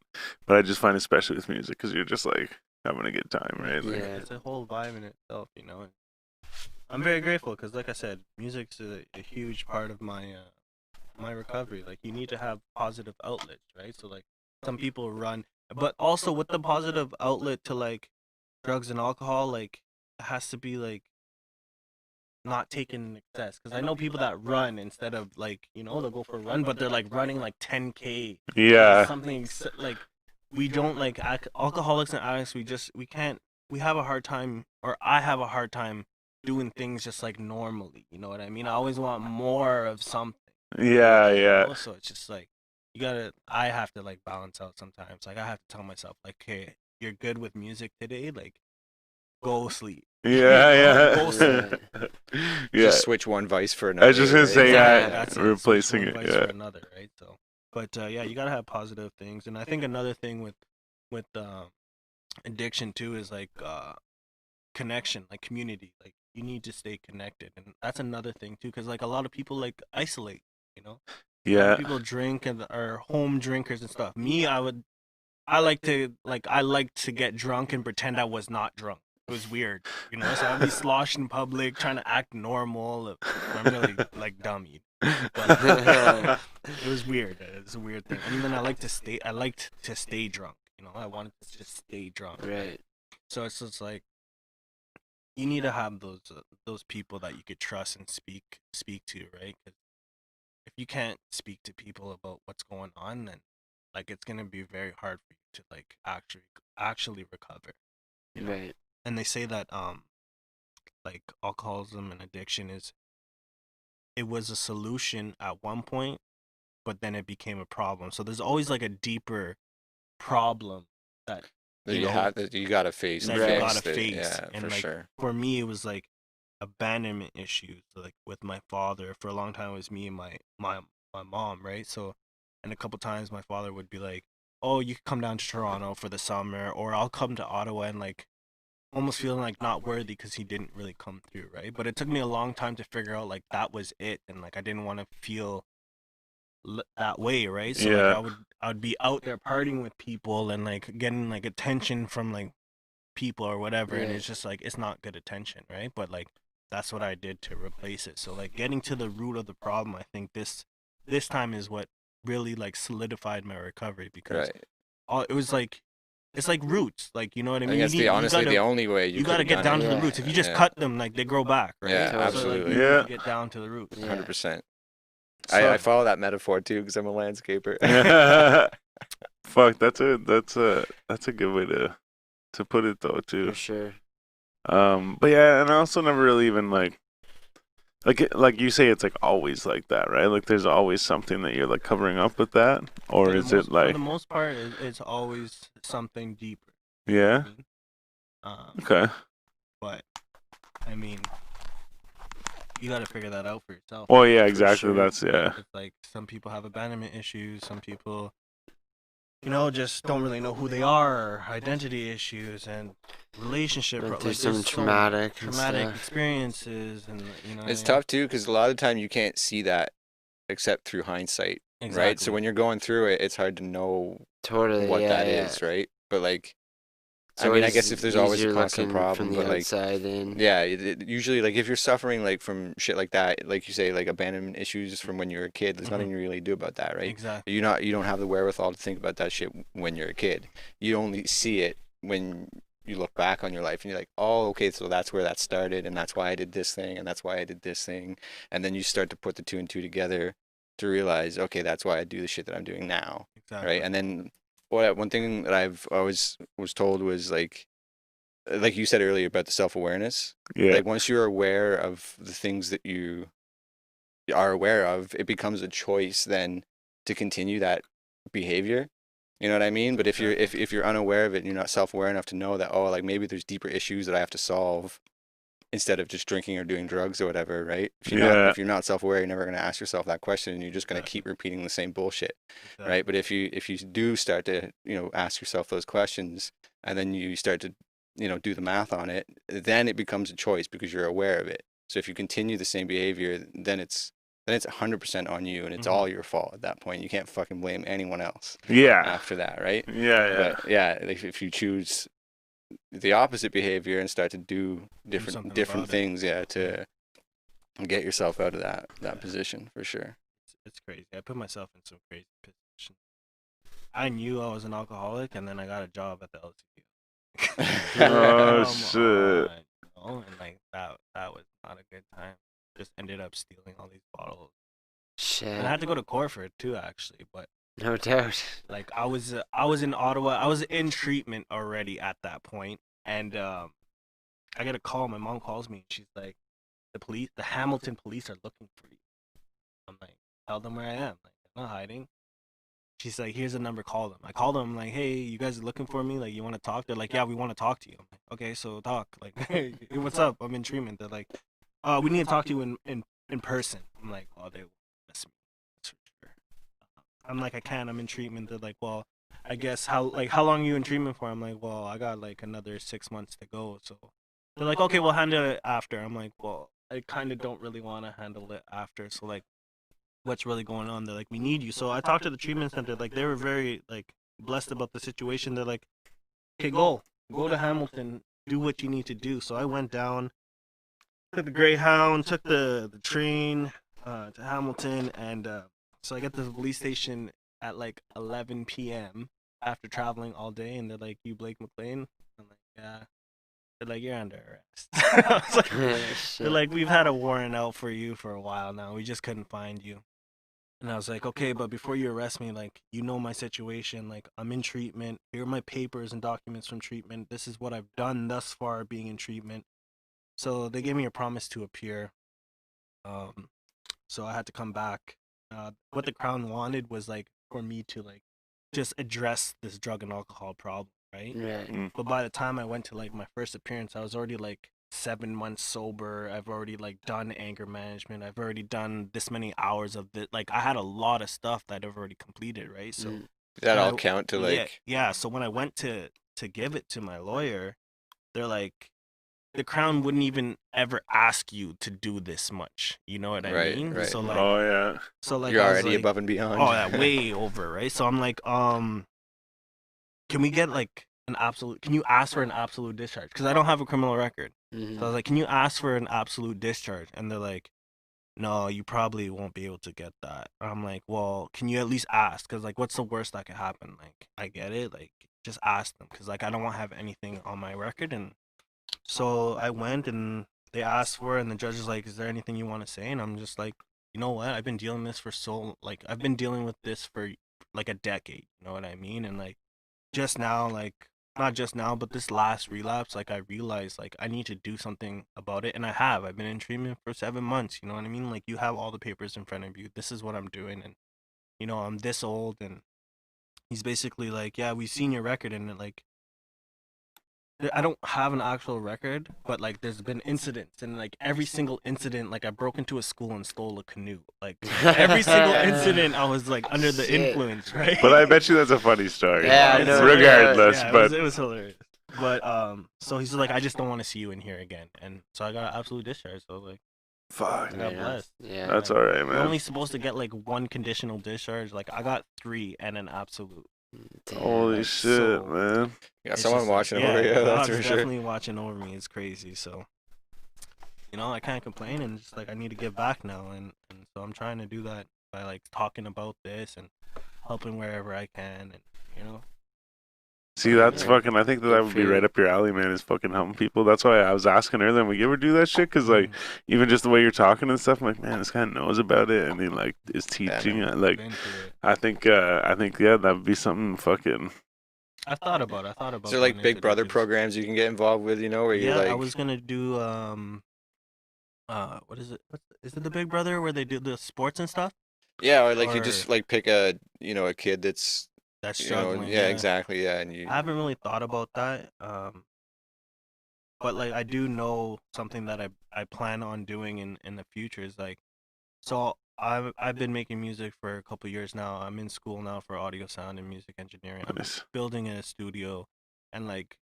I just find especially with music, because you're just like having a good time, right? Like, Yeah. it's a whole vibe in itself, you know. And I'm very grateful because, like I said, music's a huge part of my my recovery. Like you need to have positive outlets, right? So like some people run, but also with the positive outlet to like drugs and alcohol, like it has to be like not taken in excess. Because I know people that run instead of like, you know, they'll go for a run, but they're like running like 10K. yeah, Something like we don't like alcoholics and addicts. We have a hard time, or I have a hard time doing things just like normally. You know what I mean? I always want more of something. yeah, you yeah. know? So it's just like I have to like balance out sometimes. Like I have to tell myself like, hey, you're good with music today. Like, go sleep. Yeah, Go sleep. yeah. Just switch one vice for another. I was just gonna right? say, yeah, That's it. replacing Switch it. one vice Yeah, for another, right? So, but yeah, you gotta have positive things, and I think another thing with addiction too is like connection, like community. Like you need to stay connected, and that's another thing too, because like a lot of people like isolate. You know, a lot yeah, of people drink and are home drinkers and stuff. Me, I like to get drunk and pretend I was not drunk. It was weird, you know. So I'd be sloshed in public, trying to act normal. I'm really like dummy, but it was weird. It's a weird thing. And then I liked to stay drunk. You know, I wanted to just stay drunk. Right. So it's just like you need to have those people that you could trust and speak to, right? 'Cause if you can't speak to people about what's going on, then like it's gonna be very hard for you to like actually recover. You know? Right. And they say that like alcoholism and addiction it was a solution at one point, but then it became a problem. So there's always like a deeper problem that That you you know, have that you gotta face. that and you fix gotta it. face. Yeah, And, for like, sure. for me it was like abandonment issues, like with my father. For a long time it was me and my mom, right? So, and a couple times my father would be like, oh, you can come down to Toronto for the summer, or I'll come to Ottawa and like almost feeling like not worthy because he didn't really come through, right? But it took me a long time to figure out like that was it, and like I didn't want to feel that way, right? So like I would be out there partying with people and like getting like attention from like people or whatever, and it's just like it's not good attention, right? But like that's what I did to replace it. So like getting to the root of the problem, I think this time is what really like solidified my recovery, because it was like it's like roots, like, you know what I mean? I think that's honestly the only way you gotta get down to the roots. If you just cut them, like they grow back, right? Yeah, so, absolutely. Like, you need to get down to the roots. 100%. So, I follow that metaphor too because I'm a landscaper. Fuck, that's a good way to put it though too. For sure. But yeah, and I also never really even like you say, it's like always like that, right? Like there's always something that you're like covering up with that, or is it like for the most part it's always something deeper. Yeah. Okay. But I mean, you got to figure that out for yourself. Well, yeah, exactly. Sure. That's It's like some people have abandonment issues. Some people, you know, just don't really know who they are. Identity issues and relationship. Like, like, some traumatic experiences, and you know. It's tough too because a lot of the time you can't see that except through hindsight, right? So when you're going through it, it's hard to know what that is, right? But like, I mean, I guess if there's always a constant problem, but like, usually like if you're suffering like from shit like that, like you say, like abandonment issues from when you're a kid, there's nothing you really do about that, right? Exactly. You don't have the wherewithal to think about that shit when you're a kid. You only see it when you look back on your life and you're like, oh, okay, so that's where that started, and that's why I did this thing, and that's why I did this thing, and then you start to put the two and two together to realize, okay, that's why I do the shit that I'm doing now, right? And then one thing that I've always was told was like you said earlier about the self-awareness. Yeah. Like once you're aware of the things that you are aware of, it becomes a choice then to continue that behavior. You know what I mean? But if you're unaware of it and you're not self-aware enough to know that, oh, like maybe there's deeper issues that I have to solve instead of just drinking or doing drugs or whatever, right? If you're not self-aware, you're never going to ask yourself that question, and you're just going to keep repeating the same bullshit, right? But if you do start to, you know, ask yourself those questions, and then you start to, you know, do the math on it, then it becomes a choice because you're aware of it. So if you continue the same behavior, then it's 100% on you, and it's all your fault at that point. You can't fucking blame anyone else. After that, right? But yeah, if you choose the opposite behavior and start to do different things, to get yourself out of that position, for sure. It's crazy. I put myself in some crazy positions. I knew I was an alcoholic, and then I got a job at the LCBO. Oh shit! And like that was not a good time. Just ended up stealing all these bottles. Shit. And I had to go to court for it too, actually. But no doubt. like I was in Ottawa. I was in treatment already at that point, and I get a call. My mom calls me, and she's like, the Hamilton police are looking for you. I'm like, tell them where I am. Like, I'm not hiding. She's like, here's a number, call them. I call them, I'm like, hey, you guys are looking for me? Like, you want to talk? They're like, yeah, we want to talk to you. I'm like, okay, so talk. Like, hey, what's up? I'm in treatment. They're like, we need to talk to you in person. I'm like, oh, they will miss me. That's for sure. I'm like, I can't. I'm in treatment. They're like, well, I guess how long are you in treatment for? I'm like, well, I got like another 6 months to go. So they're like, okay, we'll handle it after. I'm like, well, I kind of don't really want to handle it after. So like, what's really going on? They're like, we need you. So I talked to the treatment center. Like, they were very like blessed about the situation. They're like, okay, go to Hamilton, do what you need to do. So I went down, took the Greyhound, took the train to Hamilton, and so I get to the police station at like 11 p.m. after traveling all day, and they're like, you Blake McLean? I'm like, yeah. They're like, you're under arrest. I was like, they're like, we've had a warrant out for you for a while now. We just couldn't find you. And I was like, okay, but before you arrest me, like, you know my situation. Like, I'm in treatment. Here are my papers and documents from treatment. This is what I've done thus far being in treatment. So they gave me a promise to appear. So I had to come back. What the Crown wanted was, like, for me to, like, just address this drug and alcohol problem, right? But by the time I went to, like, my first appearance, I was already, like, 7 months sober. I've already like done anger management. I've already done this many hours of it. Like, I had a lot of stuff that I've already completed, right? So does that all count to like yeah. So when I went to give it to my lawyer, they're like, the Crown wouldn't even ever ask you to do this much. You know what I mean? Right. So like, Oh yeah. so like, You're I was already like, above and beyond. oh, yeah, way over, right? So I'm like, can we get like an absolute? Can you ask for an absolute discharge? Because I don't have a criminal record. Mhm. So I was like, can you ask for an absolute discharge? And they're like, no, you probably won't be able to get that. I'm like, well, can you at least ask? Because like, what's the worst that could happen? Like, I get it. Like, just ask them. Because like, I don't want to have anything on my record. And so I went and they asked for it, and the judge is like, is there anything you want to say? And I'm just like, you know what? I've been dealing this for I've been dealing with this for like a decade. You know what I mean? And like, just now, like, not just now, but this last relapse, like, I realized, like, I need to do something about it. And I have. I've been in treatment for 7 months. You know what I mean? Like, you have all the papers in front of you. This is what I'm doing. And, you know, I'm this old. And he's basically like, yeah, we've seen your record. And, like, I don't have an actual record, but like there's been incidents, and like every single incident, like I broke into a school and stole a canoe. Like every single incident, I was like under the Shit. influence, right? But I bet you that's a funny story. Yeah, I know. Regardless, Yeah, but it was hilarious. But so he's like, I just don't want to see you in here again, and so I got an absolute discharge. So like, fuck. I got blessed. Yeah. That's all right, You're man. only supposed to get like one conditional discharge. Like I got 3 and an absolute. Damn. Holy like, shit, so- man. You got It's someone just like, watching over you. That's God's for sure. definitely watching over me. It's crazy. So, you know, I can't complain, and just like I need to give back now, and so I'm trying to do that by like talking about this and helping wherever I can, and you know. See, that's Yeah. fucking. I think that would be right up your alley, man. Is fucking helping people. That's why I was asking earlier. Would you ever do that shit? Because like, even just the way you're talking and stuff, I'm like, man, this guy knows about it, and he like is teaching. man. Like, Been through it. I think yeah, that would be something fucking. I thought about. Is there like going Big into Brother it, 'cause- programs you can get involved with? You know, where Yeah, you're like, I was gonna do what is it? Is it the Big Brother where they do the sports and stuff? yeah, or like you or- just like pick a a kid that's That's you know, struggling. yeah, exactly, yeah, and you I haven't really thought about that. But like I do know something that I plan on doing in the future is like, so I've been making music for a couple years now. I'm in school now for audio sound and music engineering. I'm Nice. building in a studio, and like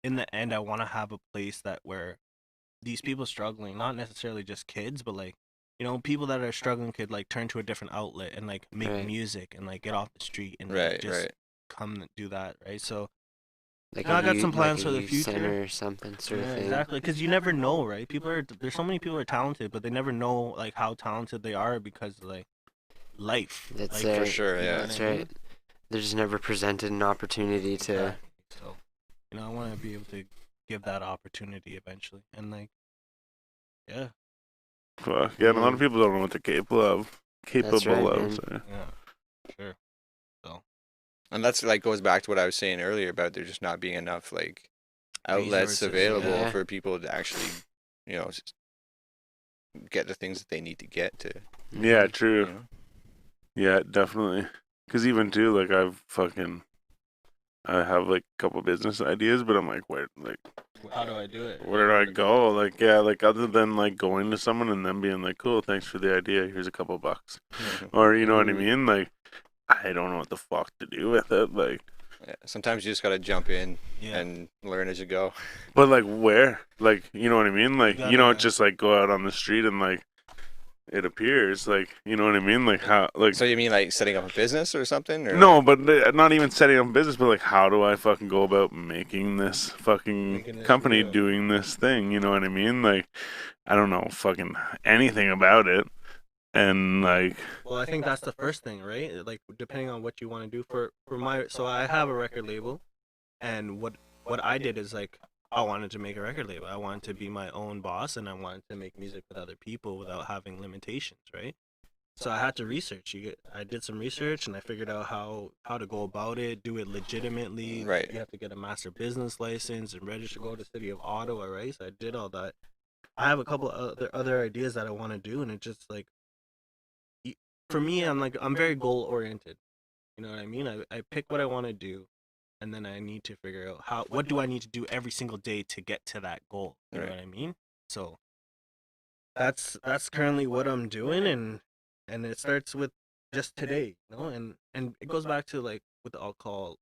in the end, I want to have a place that where these people struggling, not necessarily just kids, but like, you know, people that are struggling could like turn to a different outlet and like make Right. music and like get off the street and like, right, just right. come and do that, right? So Like I a got youth- some plans like for a the youth future. center or something sort of yeah, thing. exactly, because you never know, right? There's so many people are talented, but they never know like how talented they are because like life. That's like, right. sure, you know yeah. what That's I mean? right. They're just never presented an opportunity to. Exactly. So, you know, I want to be able to give that opportunity eventually, and like, yeah, Fuck. Yeah, and a lot of people don't know what they're capable of. That's right, man. So. yeah, sure. And that's like goes back to what I was saying earlier about there just not being enough like outlets Resources, available yeah. for people to actually, just get the things that they need to get to. Yeah, You true. know? Yeah, definitely. Because even too, like I have like a couple business ideas, but I'm like, How do I do it? where do I go? Like, yeah, like other than like going to someone and them being like, cool, thanks for the idea. Here's a couple bucks, or you know what I mean? Like, I don't know what the fuck to do with it. Like, Yeah, sometimes you just gotta jump in Yeah. and learn as you go. but like where? Like, you know what I mean? Like, you don't gotta- just like go out on the street and like it appears. Like, you know what I mean? Like how? Like So you mean like setting up a business or something? Or no, but not even setting up a business, but like how do I fucking go about making this fucking Making this company real. doing this thing? You know what I mean? Like I don't know fucking anything about it, and like Well, I think that's the first thing, right? Like depending on what you want to do for my, so I have a record label, and what I did is like I wanted to make a record label. I wanted to be my own boss, and I wanted to make music with other people without having limitations, right? So I had to research. I did some research, and I figured out how to go about it, do it legitimately. Right. You have to get a master business license and register, go to the city of Ottawa, right? So I did all that. I have a couple of other ideas that I want to do, and it just like, for me, I'm very goal oriented. You know what I mean? I pick what I want to do, and then I need to figure out what do I need to do every single day to get to that goal. You know Right. what I mean? So that's currently what I'm doing, and it starts with just today, you know, and it goes back to like with the alcohol,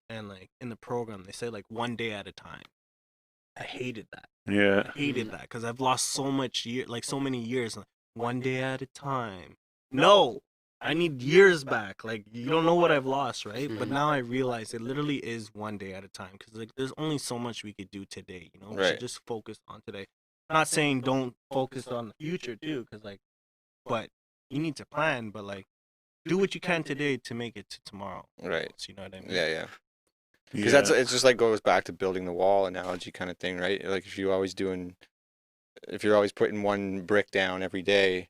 and like in the program they say like one day at a time, I hated that. Yeah. I hated that because I've lost so many years. One day at a time. No, I need years back. Like, you don't know what I've lost, right? But now I realize it literally is one day at a time because like there's only so much we could do today. You know, we should just focus on today. Not saying don't focus on the future too, because like, but you need to plan. But like, do what you can today to make it to tomorrow. Right. You know what I mean? Yeah. Because it's just like goes back to building the wall analogy kind of thing, right? Like if you're always putting one brick down every day,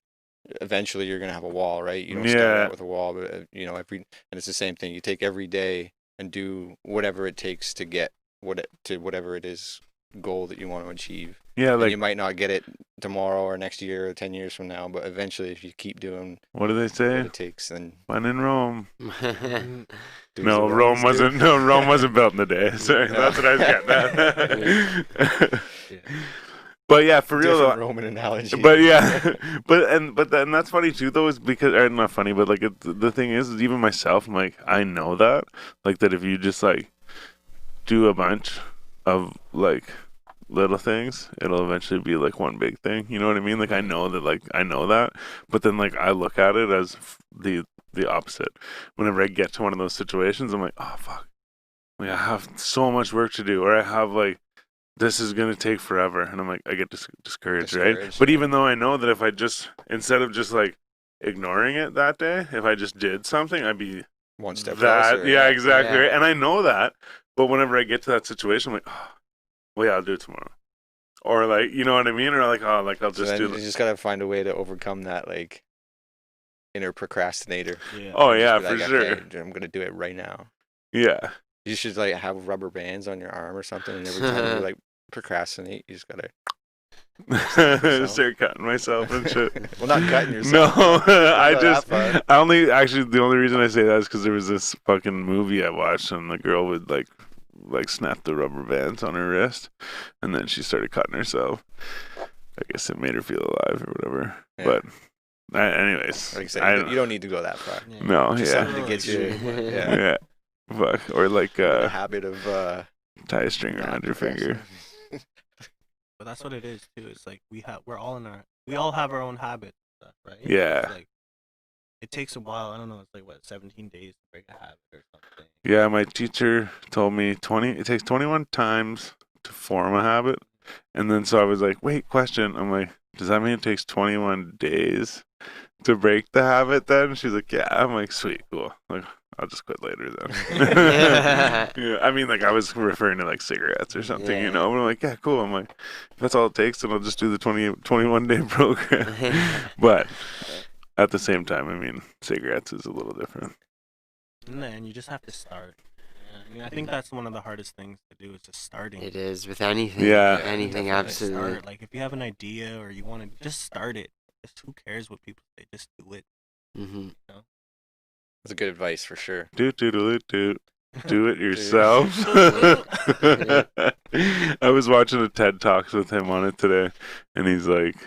eventually you're gonna have a wall, right? You don't start out with a wall, but you know, and it's the same thing. You take every day and do whatever it takes to get whatever it is goal that you want to achieve. Yeah, like, and you might not get it tomorrow or next year or 10 years from now, but eventually if you keep doing what do they say? What it takes, then when in Rome. Rome wasn't built in a day. Sorry, that's what I was getting at. But yeah, for real though. Roman analogy. But yeah, but that's funny too though, is because, or not funny, but like the thing is even myself, I'm like, I know that if you just like do a bunch of like little things, it'll eventually be like one big thing. You know what I mean? Like I know that, but then like I look at it as the opposite. Whenever I get to one of those situations, I'm like, oh fuck, like I have so much work to do, or I have like this is gonna take forever, and I'm like, I get discouraged, right? But even though I know that if I just, instead of just like ignoring it that day, if I just did something, I'd be one step closer. Yeah, exactly. Yeah. Right? And I know that, but whenever I get to that situation, I'm like, oh, well, yeah, I'll do it tomorrow. Or like, you know what I mean? Or like, oh, like I'll just do it. You just gotta find a way to overcome that like inner procrastinator. Yeah. Oh yeah, for sure. Okay, I'm gonna do it right now. Yeah. You should like have rubber bands on your arm or something, and every time you like procrastinate, you just gotta start cutting myself and shit. Well, not cutting yourself. No, the only reason I say that is because there was this fucking movie I watched, and the girl would like snap the rubber bands on her wrist, and then she started cutting herself. I guess it made her feel alive or whatever. Yeah. But anyways, like I said, you don't need to go that far. Yeah. No, just yeah. something to get you. Yeah. Fuck. Or like the habit of tie a string around your finger. But that's what it is too. It's like we all have our own habits, right? Yeah. It's like, it takes a while. I don't know. It's like 17 days to break a habit or something. Yeah, my teacher told me it takes 21 times to form a habit, and then so I was like, wait, question. I'm like, does that mean it takes 21 days to break the habit? Then she's like, yeah. I'm like, sweet, cool. Like, I'll just quit later then. Yeah, I mean, like I was referring to like cigarettes or something, you know. But I'm like, yeah, cool. I'm like, if that's all it takes, then I'll just do the 21-day program. But at the same time, I mean, cigarettes is a little different. And you just have to start. I mean, I think that's one of the hardest things to do is just starting. It is with anything. Yeah. Anything, absolutely. Start. Like if you have an idea or you want to just start it. Just who cares what people say? Just do it. Mm-hmm. You know? That's good advice for sure. Do it yourself. I was watching a TED Talks with him on it today, and he's like,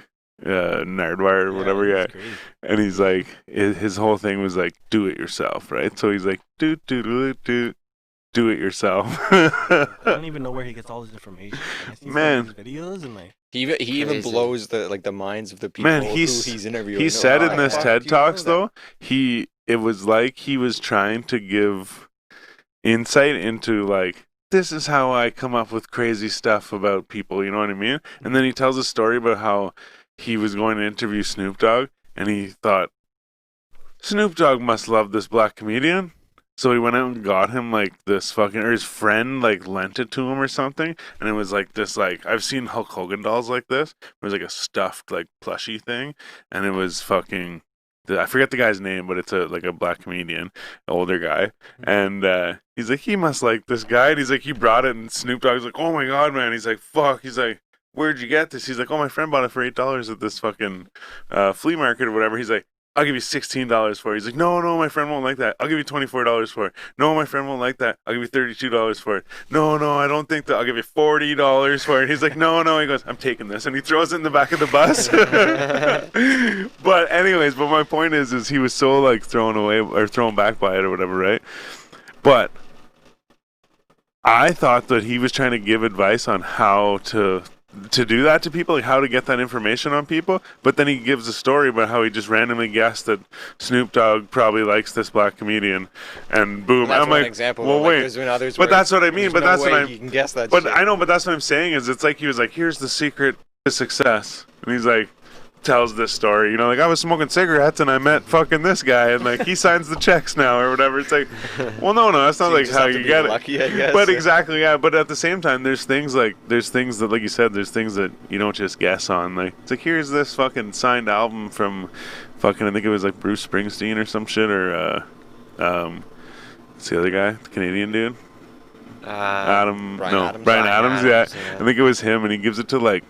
Nardwire or whatever guy, and he's like, his whole thing was like, do it yourself, right? So he's like, do it yourself. I don't even know where he gets all his information. Man, his videos and like he even blows the minds of the people who he's interviewing. He said in this TED Talks though, it was like he was trying to give insight into like, this is how I come up with crazy stuff about people, you know what I mean? And then he tells a story about how he was going to interview Snoop Dogg, and he thought, Snoop Dogg must love this black comedian. So he went out and got him like this fucking, or his friend like lent it to him or something, and it was like this, like, I've seen Hulk Hogan dolls like this. It was like a stuffed like plushie thing, and it was fucking, I forget the guy's name, but it's like a black comedian, older guy, and he's like, he must like this guy, and he's like, he brought it, and Snoop Dogg's like, oh my god, man, he's like, fuck, he's like, where'd you get this? He's like, oh, my friend bought it for $8 at this fucking flea market or whatever. He's like, I'll give you $16 for it. He's like, no, my friend won't like that. I'll give you $24 for it. No, my friend won't like that. I'll give you $32 for it. No, I don't think that. I'll give you $40 for it. He's like, no. He goes, I'm taking this. And he throws it in the back of the bus. But anyways, my point is he was so like thrown away or thrown back by it or whatever, right? But I thought that he was trying to give advice on how to do that to people, like how to get that information on people. But then he gives a story about how he just randomly guessed that Snoop Dogg probably likes this black comedian, and boom. Well, that's I'm one like, example. well, Like, wait. there's been others But where that's what I mean. there's But no that's what way I'm. you can guess that. But shit. I know. But that's what I'm saying is it's like he was like, here's the secret to success, and he's like. Tells this story, you know, like I was smoking cigarettes and I met fucking this guy and like he signs the checks now or whatever. It's like, well, no, that's not So like just how have to you be get lucky, it. I guess. But exactly, yeah. But at the same time, there's things that, like you said, there's things that you don't just guess on. Like it's like here's this fucking signed album from, fucking I think it was like Bruce Springsteen or some shit or, what's the other guy, the Canadian dude, Brian Adams, yeah. I think it was him, and he gives it to like.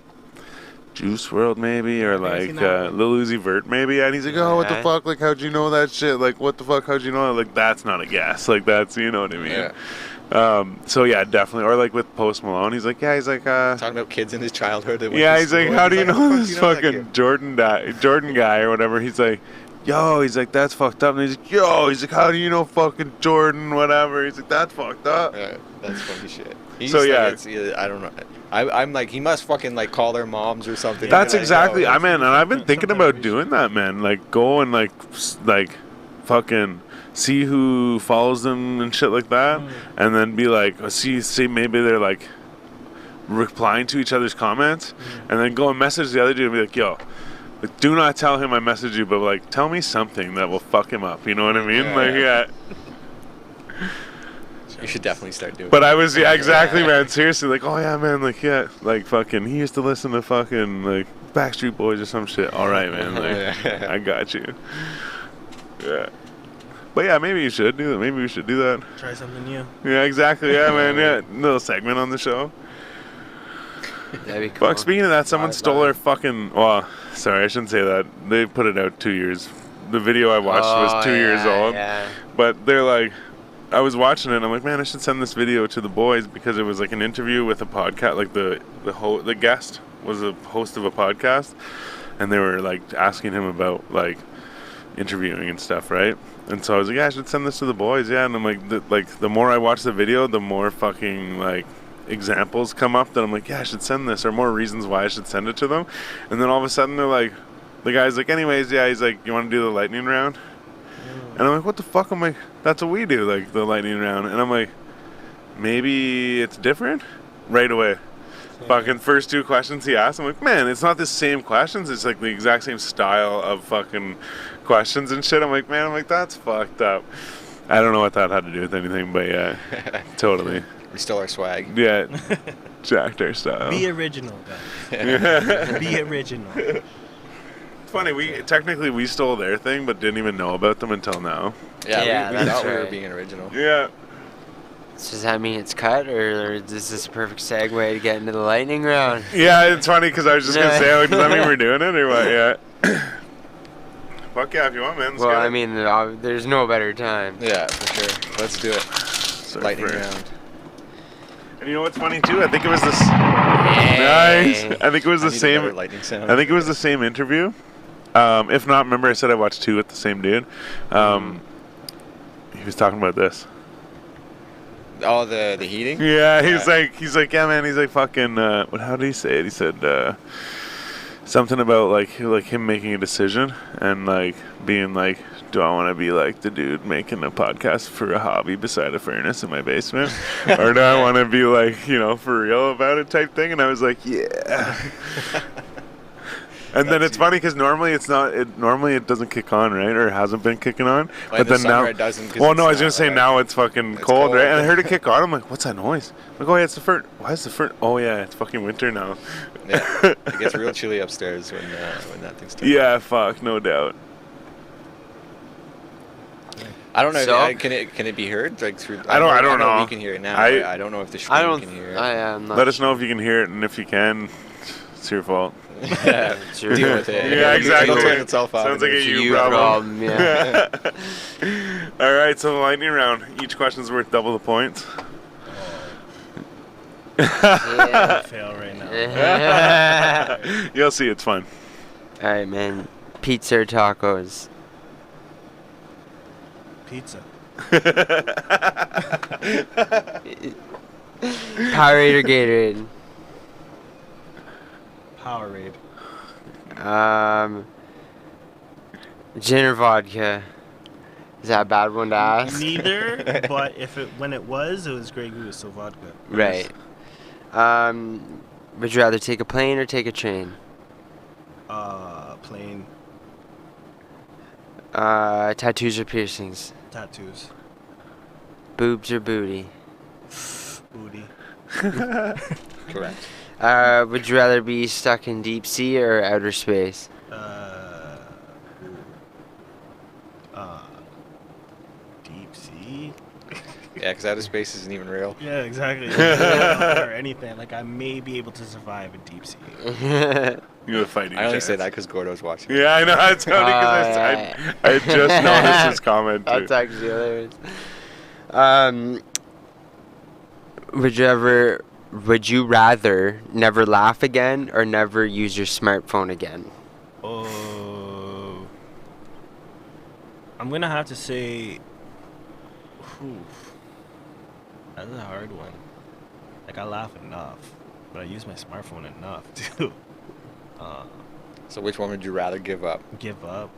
Juice World maybe or like Lil Uzi Vert maybe, and he's like, oh, what the fuck, like how'd you know that shit, like what the fuck, how'd you know that? Like that's not a guess, like that's, you know what I mean. So yeah, definitely. Or like with Post Malone, he's like talking about kids in his childhood. He's like, how do you know this fucking Jordan guy or whatever? He's like, yo, he's like, that's fucked up. And he's like, yo, he's like, how do you know fucking Jordan whatever? He's like, that's fucked up. That's funny shit. I don't know. I'm like, he must fucking like call their moms or something. That's exactly. And I've been thinking about doing that, man. Like go and like fucking see who follows them and shit like that, and then be like, see maybe they're like replying to each other's comments, and then go and message the other dude and be like, yo. Like, do not tell him I messaged you, but like tell me something that will fuck him up. You know what I mean? You should definitely start doing. But I was exactly, man. Seriously, like, oh yeah, man, like fucking. He used to listen to fucking like Backstreet Boys or some shit. All right, man, like, I got you. Yeah. But yeah, maybe you should do that. Maybe we should do that. Try something new. Yeah, exactly. Yeah, man. Yeah, little segment on the show. That'd be cool. Fuck. Speaking of that, someone stole our fucking. Well, sorry, I shouldn't say that. They put it out 2 years. The video I watched was 2 years old. Yeah. But they're like. I was watching it and I'm like, man, I should send this video to the boys because it was like an interview with a podcast, like the guest was a host of a podcast, and they were like asking him about like interviewing and stuff, right? And so I was like, yeah, I should send this to the boys, yeah. And I'm like, the more I watch the video, the more fucking like examples come up that I'm like, yeah, I should send this, or more reasons why I should send it to them. And then all of a sudden they're like, the guy's like, anyways, yeah, he's like, you want to do the lightning round? And I'm like, what the fuck? I'm like, that's what we do, like the lightning round. And I'm like, maybe it's different? Right away. Fucking first two questions he asked, I'm like, man, it's not the same questions. It's like the exact same style of fucking questions and shit. I'm like, that's fucked up. I don't know what that had to do with anything, but yeah, totally. We stole our swag. Yeah, jacked our style. Be original, guys. Be original. Funny, we stole their thing but didn't even know about them until now. Yeah, we that's thought we were right. being original. Yeah. Does that mean it's cut, or is this a perfect segue to get into the lightning round? Yeah, it's funny because I was just gonna say, like, does that mean we're doing it or what? Yeah. Fuck yeah, if you want, man. Well, I mean, there's no better time. Yeah, for sure. Let's do it. Lightning round. And you know what's funny too? I think it was this. Nice. I think it was the same. Lightning sound. I think it was the same interview. If not, remember I said I watched two with the same dude. He was talking about this. Oh, the heating? Yeah, he's like, yeah, man. He's like, fucking. How did he say it? He said something about like him making a decision and like being like, do I want to be like the dude making a podcast for a hobby beside a furnace in my basement, or do I want to be like, for real about it type thing? And I was like, yeah. And then it's funny because normally it's not. Normally it doesn't kick on, right? Or it hasn't been kicking on. Well, but then now it doesn't. Well, no, I was gonna say now it's fucking cold, right? And I heard it kick on. I'm like, what's that noise? I'm like, oh yeah, it's the furnace. Why is the furnace? Oh yeah, it's fucking winter now. Yeah, it gets real chilly upstairs when that thing starts. Yeah, fuck, no doubt. I don't know. So? Can it be heard like through? I don't know. We can hear it now. I don't know if the stream can hear it. I'm not Let us know if you can hear it, and if you can, it's your fault. Yeah, deal with it. Yeah, exactly. It'll turn itself out. Sounds like a It's you problem. Yeah. All right, so the lightning round. Each question's worth double the points. I fail right now. You'll see, it's fun. All right, man. Pizza or tacos? Pizza. Powerade or Gatorade? Powerade. Gin or vodka? Is that a bad one to ask? Neither, but when it was Grey Goose, so vodka. Right. Would you rather take a plane or take a train? Plain Tattoos or piercings? tattoos. Boobs or booty? Booty. Correct. Would you rather be stuck in deep sea or outer space? Deep sea. Yeah, because outer space isn't even real. Yeah, exactly. Or anything. Like, I may be able to survive in deep sea. You have a fighting I only chance. say that because Gordo's watching. Yeah, I know. It's funny because I just noticed his comment too. That's actually hilarious. Would you rather never laugh again or never use your smartphone again? Oh. I'm gonna have to say. That's a hard one. Like, I laugh enough, but I use my smartphone enough too. So which one would you rather give up? Give up.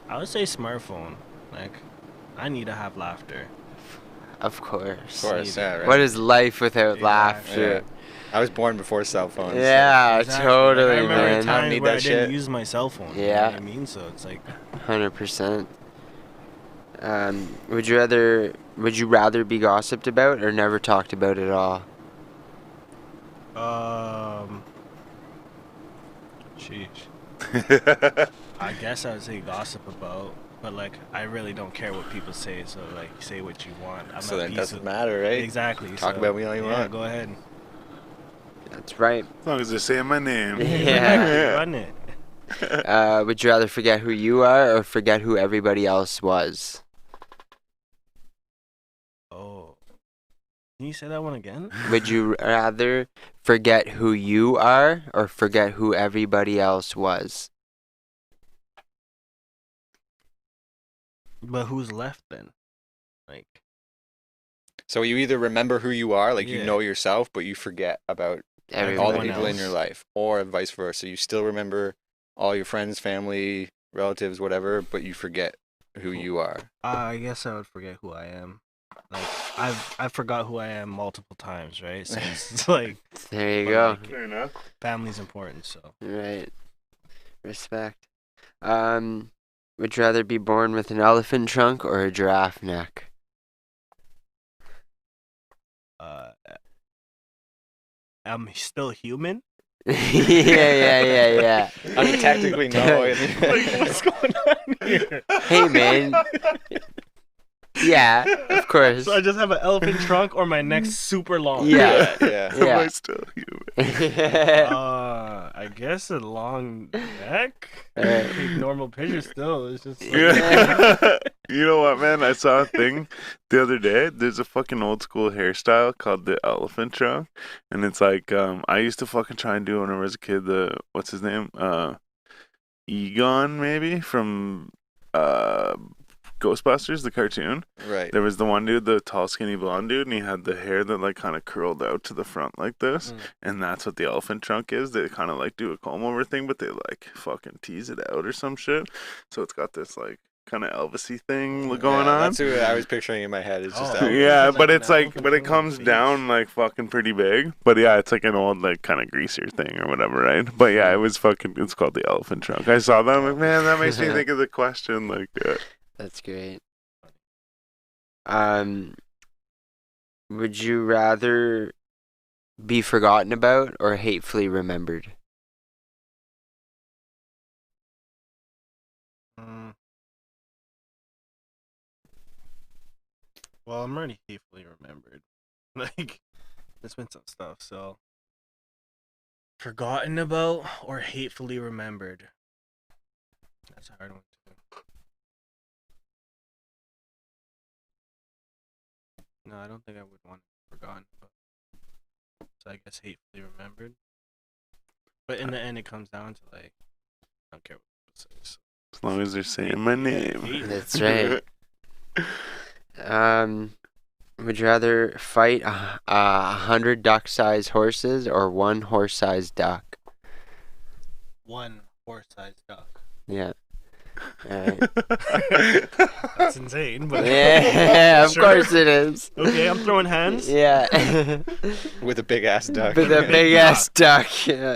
I would say smartphone. Like, I need to have laughter. Of course. Of course, yeah, right. What is life without Exactly. laughter? Yeah. I was born before cell phones. so- Yeah, Exactly. totally, Like, I remember man. times Need where that I didn't shit. use my cell phone. You know Yeah. what I mean? So it's like, 100%. Would you rather be gossiped about or never talked about at all? sheesh. I guess I would say gossip about, but like, I really don't care what people say. So like, say what you want. I'm So at then it peace doesn't with- matter, right? Exactly. Talk so, about me all you yeah, want. Go ahead. That's right. As long as they're saying my name. Yeah. Run it. Would you rather forget who you are or forget who everybody else was? Oh. Can you say that one again? Would you rather forget who you are or forget who everybody else was? But who's left then? Like, So you either remember who you are, like you Yeah. know yourself, but you forget about all the Everybody people in else. your life, or vice versa. You still remember all your friends, family, relatives, whatever, but you forget who you are. I guess I would forget who I am. Like, I forgot who I am multiple times, right? So it's like, There you but, go. like, Fair enough. family's important, so. Right. Respect. Would you rather be born with an elephant trunk or a giraffe neck? I'm still human. yeah. I mean, technically, no. Like, what's going on here? Hey, man. Yeah, of course. So I just have an elephant trunk, or my neck's super long. Yeah. yeah. Am Yeah. I still human? I guess a long neck. Alright. Take normal picture still. It's just like, Yeah. You know what, man? I saw a thing the other day. There's a fucking old school hairstyle called the elephant trunk, and it's like I used to fucking try and do it when I was a kid. The what's his name? Egon, maybe from Ghostbusters, the cartoon. Right. There was the one dude, the tall, skinny blonde dude, and he had the hair that like kind of curled out to the front like this, and that's what the elephant trunk is. They kind of like do a comb over thing, but they like fucking tease it out or some shit. So it's got this like kind of Elvis-y thing going Yeah, on. That's who I was picturing in my head. It's just Oh. Elvis. Yeah, It's but like it's an like, elephant but it thing on comes the down like fucking pretty big. But yeah, it's like an old like kind of greasier thing or whatever, right? But yeah, it was fucking. It's called the elephant trunk. I saw that. I'm like, man, that makes me think of the question. Like, That's great. Would you rather be forgotten about or hatefully remembered? Well, I'm already hatefully remembered. Like, there's been some stuff, so. Forgotten about or hatefully remembered? That's a hard one, too. No, I don't think I would want it forgotten about. So I guess hatefully remembered. But in the end, it comes down to, like, I don't care what people say. So. as long as they're saying my name. That's right. Would you rather fight 100 duck-sized horses or one horse-sized duck? One horse-sized duck. Yeah. Alright. That's insane, but Yeah, of Sure. course it is. Okay, I'm throwing hands. Yeah. With a big ass duck. With a big ass duck. Yeah.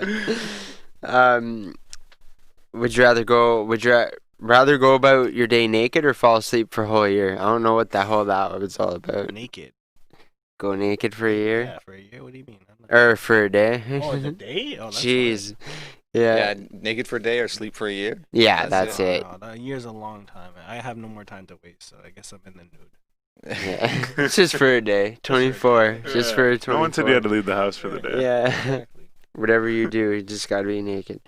Would you rather go about your day naked or fall asleep for a whole year? I don't know what that was all about. Naked. Go naked for a year? Yeah, for a year. What do you mean? I'm not... Or for a day? Oh, the day? Oh, that's Jeez. fine. Yeah. Yeah, naked for a day or sleep for a year. Yeah, That's that's it. No, a year's a long time. I have no more time to waste, so I guess I'm in the nude. Yeah. It's just for a day. 24. Just for 24. No one said you had to leave the house for the day. Yeah. Exactly. Whatever you do, you just gotta be naked.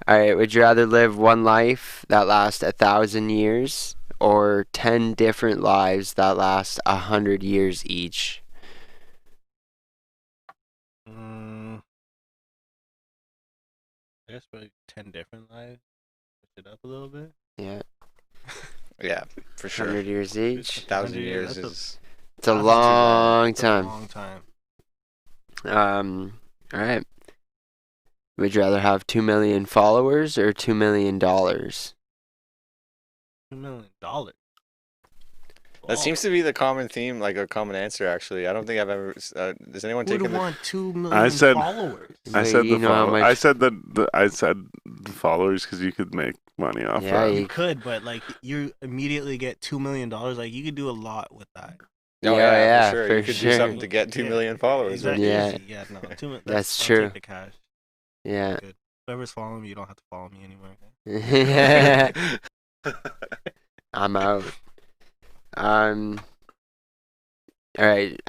Alright, would you rather live one life that lasts 1,000 years or 10 different lives that last 100 years each? I guess probably 10 different lives. Push it up a little bit. Yeah. Yeah, for sure. 100 years each. 1,000 100 years that's is. It's a That's long It's a time. long time. Alright. Would you rather have 2 million followers or $2 million? $2 million. That seems to be the common theme, like a common answer. Actually, I don't think I've ever. Does anyone take would it? want 2 million I said- followers. I said you the know how follow- much- I said the followers because you could make money off Yeah, that. You could, but like you immediately get $2 million. Like you could do a lot with that. Oh, Yeah, for sure. for You could sure. do something to get 2 million followers. Exactly. Yeah. Yeah. No. 2 million. That's I'll true. Take the cash. Yeah. Good. Whoever's following me, you don't have to follow me anymore. Okay? I'm out. Alright,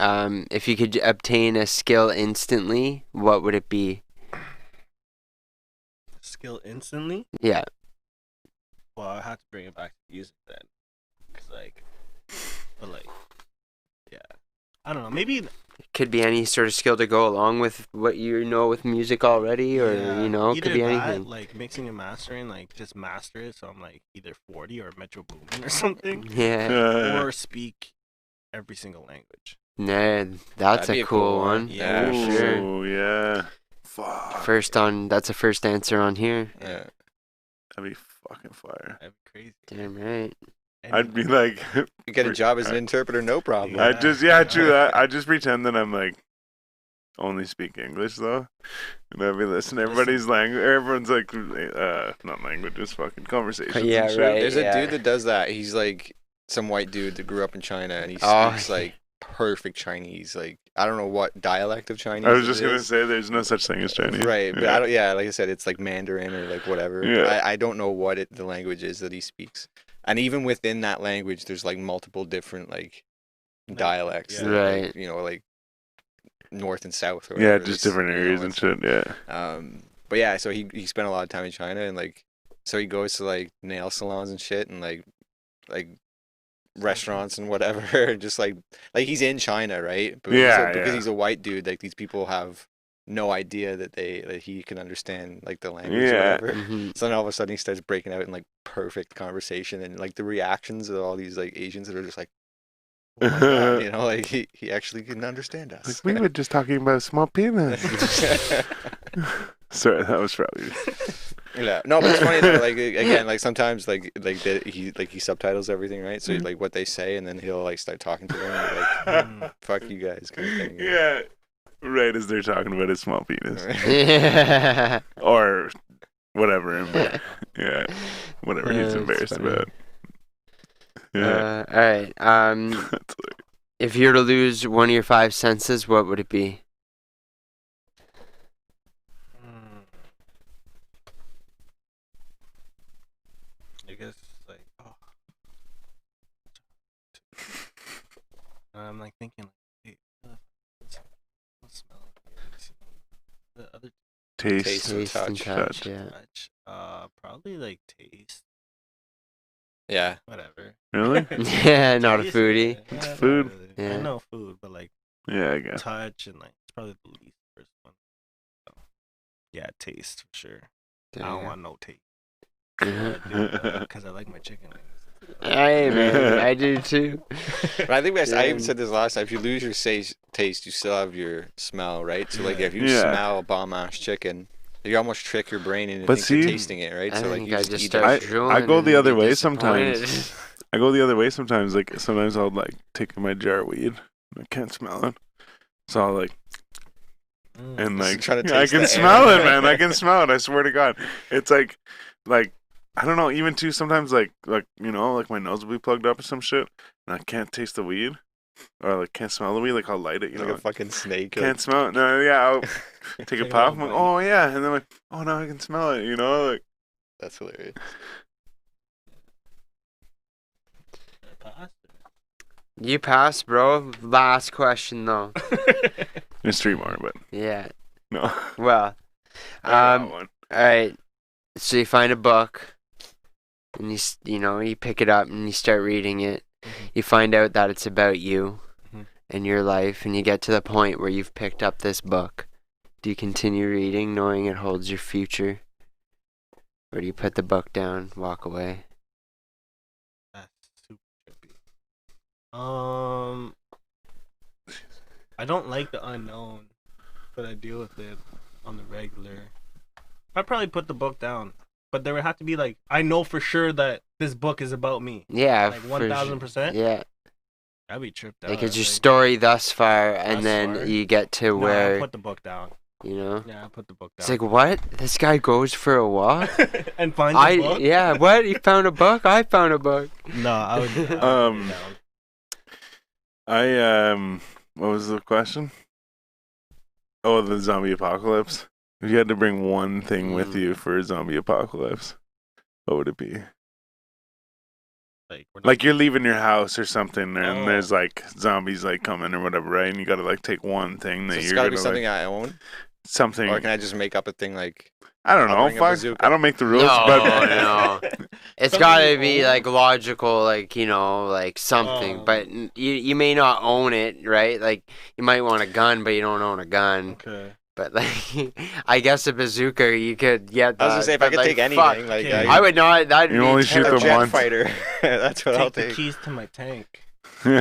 if you could obtain a skill instantly, what would it be? Skill instantly. Yeah. Well, I have to bring it back to music then, cause yeah, I don't know. Maybe It could be any sort of skill to go along with what you know with music already, or yeah, it could either be that, anything. like mixing and mastering, like just master it. So I'm like either 40 or Metro Boomin or something, Yeah. or speak every single language. Nah, that's That'd be a a cool cool one. one. Yeah, for sure. Oh yeah. Fuck. That's a first answer on here. Yeah. That'd be fucking fire. That'd be crazy. Damn right. I'd be like, You get a job as an interpreter, no problem. Yeah. true that. I just pretend that I'm like only speak English though, and I'd be listening. Everybody's language. Everyone's like, not languages, fucking conversations. Yeah, and shit. right. There's Yeah. a dude that does that. He's like some white dude that grew up in China, and he Oh, speaks like perfect Chinese. Like I don't know what dialect of Chinese. I was it just gonna is. say, there's no such thing as Chinese. Right, but Yeah. I don't. Yeah, like I said, it's like Mandarin or like whatever. Yeah. I don't know what the language is that he speaks, and even within that language, there's like multiple different like dialects. Yeah. that, like, Right. you know, like north and south. Or Yeah, whatever. just There's, different you know, areas and it's- shit. Yeah. But yeah, so he spent a lot of time in China, and like so he goes to like nail salons and shit, and like restaurants and whatever, just like he's in China, right? But Yeah, because yeah. he's a white dude, like these people have no idea that he can understand like the language or Yeah. whatever. Mhm. So then all of a sudden he starts breaking out in like perfect conversation, and like the reactions of all these like Asians that are just like, oh my God, you know, like he actually can understand us. Like, we were just talking about small penis. Sorry, that was probably. Yeah, no, but it's funny though. Like again, like sometimes he subtitles everything, right? So like what they say, and then he'll like start talking to them, and, like fuck you guys, kind of thing. Yeah. Right as they're talking about his small penis. Yeah. Or whatever. Yeah. Whatever he's That's embarrassed funny. about. Yeah. Alright. That's like- If you were to lose one of your 5 senses, what would it be? I guess like I'm like thinking like, wait, what smell? The other Taste. Taste. Taste and touch. touch, yeah. touch. Probably like taste. Yeah, Whatever. Really? Yeah, not a Taste, foodie. yeah, It's not food. really. Yeah. I know food, but like Yeah, I guess. touch and like it's probably the least first one. So, yeah, taste for sure. I don't want no taste. Mhm. Because I like my chicken wings. Hey, man, I do too. But I think I even said this last time. If you lose your taste, you still have your smell, right? So like if you smell a bomb ass chicken, you almost trick your brain into thinking you're tasting it, right? So like you just eat it. I go the other way sometimes. I go the other way sometimes. Like sometimes I'll like take my jar of weed. I can't smell it, so I'll like. And like I can smell it, man. I can smell it. I swear to God, it's like I don't know. Even too sometimes like you know like my nose will be plugged up or some shit, and I can't taste the weed or like can't smell the weed. Like I'll light it, you know, like a fucking snake. Can't smell it. No, yeah. I'll take a puff. I'm like, oh yeah, and then like, oh now I can smell it. You know, like that's hilarious. You passed, bro. Last question though. There's 3 more, but yeah. No. Well, all right. So you find a book, and you pick it up and you start reading it. Mm-hmm. You find out that it's about you and your life, and you get to the point where you've picked up this book. Do you continue reading, knowing it holds your future, or do you put the book down, walk away? That's super trippy. I don't like the unknown, but I deal with it on the regular. I'd probably put the book down, but there would have to be like I know for sure that this book is about me. Yeah, like 1,000%. Yeah, I'd be tripped out. Like it's your story thus far, and then you get to where I put the book down. You know? Yeah, I put the book down. It's like, what? This guy goes for a walk and finds a book. Yeah, what? He found a book. I found a book. No, I would. What was the question? Oh, the zombie apocalypse. If you had to bring one thing with you for a zombie apocalypse, what would it be? Like you're leaving your house or something, and there's like zombies like coming or whatever, right? And you gotta like take one thing that you're. It's gotta be something I own. Something. Or can I just make up a thing like? I don't know. Fuck. I don't make the rules. No, but no. It's gotta be like logical, like like something. But you may not own it, right? Like you might want a gun, but you don't own a gun. Okay. But like, I guess a bazooka you could get. I was gonna say if I could take anything, like I would not. That'd be only shoot a the jet one fighter. That's what I'll take. The keys to my tank. I'll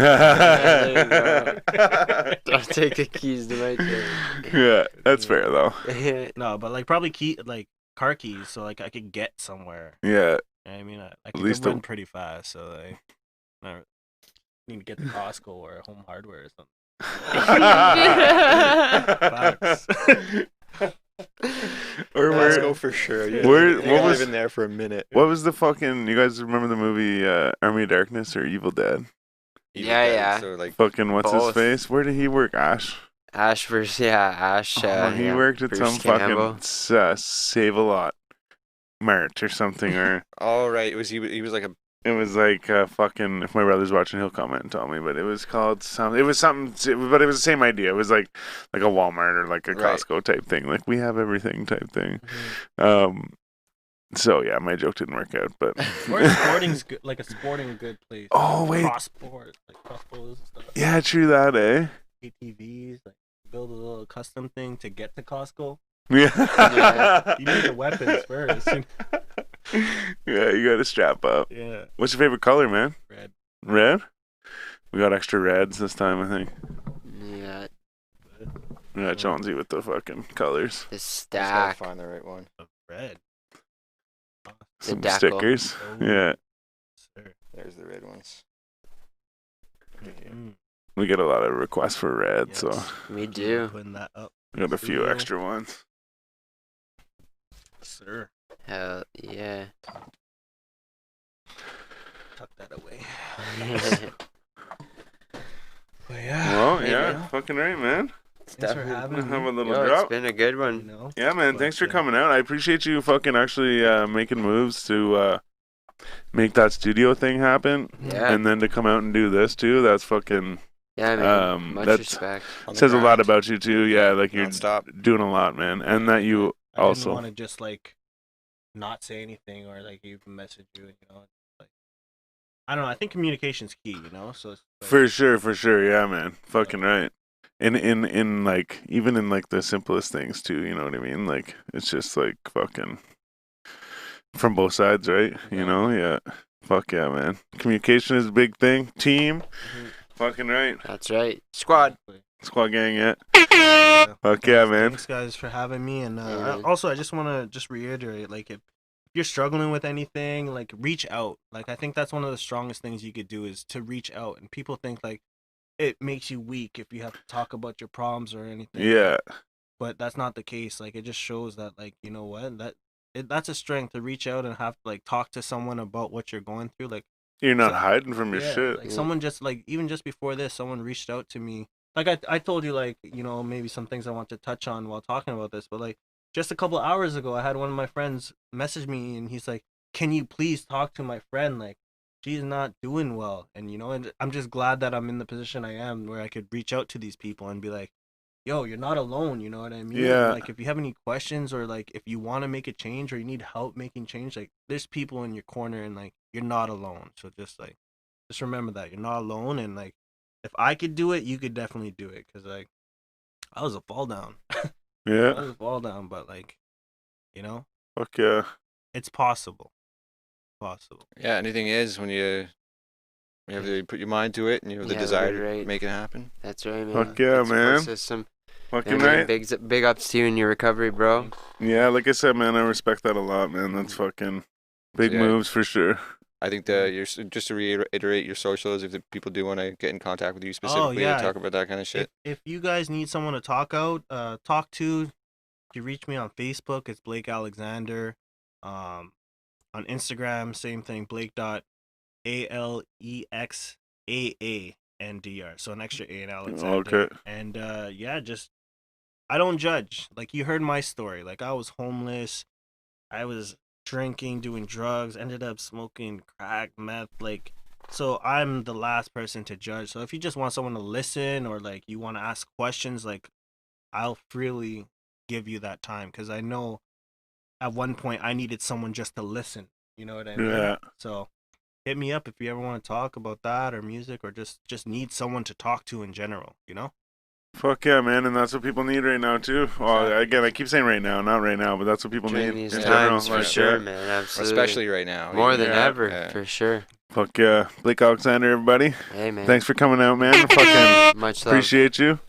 take the keys to my tank. Yeah, that's fair though. No, but like probably car keys, so like I could get somewhere. Yeah. I mean, I can run pretty fast, so like I need to get to Costco or Home Hardware or something. Or let's go for sure. Yeah. What was in there for a minute? What was the fucking? You guys remember the movie Army of Darkness or Evil Dead? Yeah. So like fucking what's his face? Where did he work? Ash. Ash. He worked at Bruce some Campbell. fucking Save a Lot merch or something or. Oh right, he was like a. It was like fucking. If my brother's watching, he'll comment and tell me. But it was called something. It was something. But it was the same idea. It was like a Walmart or like a Costco type thing. Like we have everything type thing. Mm-hmm. So yeah, my joke didn't work out. But or sporting's good, like a sporting good place. Oh wait. Crossbows and stuff. Yeah, true that, eh? ATVs, like build a little custom thing to get to Costco. Yeah. You need the weapons first. Yeah, you gotta strap up. Yeah. What's your favorite color, man? Red. Red? We got extra reds this time, I think. Yeah. Yeah, Jonesy with the fucking colors. The stack. Find the right one. Red. Some stickers. Oh. Yeah. Sure. There's the red ones. We get a lot of requests for red, so we do. Putting that up. We got a few extra ones. Sir. Hell yeah. Tuck that away. Well, yeah, fucking right, man. Thanks for having me. Have a little drop. It's been a good one. Yeah, man. Thanks for coming out. I appreciate you fucking actually making moves to make that studio thing happen. Yeah. And then to come out and do this too. That's fucking. Yeah, man. Much respect. Says a lot about you too. Yeah, like you're Non-stop. doing a lot, man. And that you I also didn't want to just like not say anything or like even message you. Like I don't know. I think communication's key. So it's like, for sure. Yeah, man. Fucking right. In like even in like the simplest things too. You know what I mean? Like it's just like fucking from both sides, right? Yeah. Fuck yeah, man. Communication is a big thing. Team. Fucking right. That's right. Squad. Squad gang, yeah. Yeah. Fuck yeah, man. Thanks, guys, for having me. And Yeah. I just want to just reiterate, like, if you're struggling with anything, like, reach out. Like, I think that's one of the strongest things you could do is to reach out. And people think, like, it makes you weak if you have to talk about your problems or anything. Yeah. But that's not the case. Like, it just shows that, like, you know what, that's a strength to reach out and have to, like, talk to someone about what you're going through. Like, You're not hiding from your shit. like, someone just, like, even just before this, someone reached out to me. Like, I told you, like, you know, maybe some things I want to touch on while talking about this, but, like, just a couple hours ago, I had one of my friends message me, and he's like, can you please talk to my friend? Like, she's not doing well. And, you know, and I'm just glad that I'm in the position I am where I could reach out to these people and be like, yo, you're not alone, you know what I mean? Yeah. Like, if you have any questions or, like, if you want to make a change or you need help making change, like, there's people in your corner and, like, you're not alone. So just remember that. You're not alone. And, like, if I could do it, you could definitely do it. Because, like, I was a fall down. Yeah. I was a fall down, but, like, you know, Fuck yeah. it's possible. Possible. Yeah, anything is when you have to put your mind to it and you have the Yeah, desire right. to make it happen. That's right, man. Fuck yeah, Good support man. System. Fucking Yeah, man, right. big ups to you in your recovery, bro. Yeah, like I said, man, I respect that a lot, man. That's fucking big Yeah. moves for sure. I think just to reiterate your socials, if the people do want to get in contact with you specifically yeah. to talk about that kind of shit. If you guys need someone to talk to, you reach me on Facebook. It's Blake Alexander. On Instagram, same thing. blake.alexander. So an extra A in Alexander. Okay. And I don't judge. Like, you heard my story. Like, I was homeless. I was drinking, doing drugs, ended up smoking crack, meth. Like, so I'm the last person to judge. So if you just want someone to listen or, like, you want to ask questions, like, I'll freely give you that time. Because I know at one point I needed someone just to listen. You know what I mean? Yeah. So hit me up if you ever want to talk about that or music or just need someone to talk to in general, you know? Fuck yeah, man, and that's what people need right now too. Well, Exactly. again, I keep saying right now, not right now, but that's what people During need these in times, general. for sure, man. Absolutely. Especially right now. More than Yeah. ever, Yeah. for sure. Fuck yeah, Blake Alexander, everybody. Hey, man. Thanks for coming out, man. Fucking Much love. appreciate you.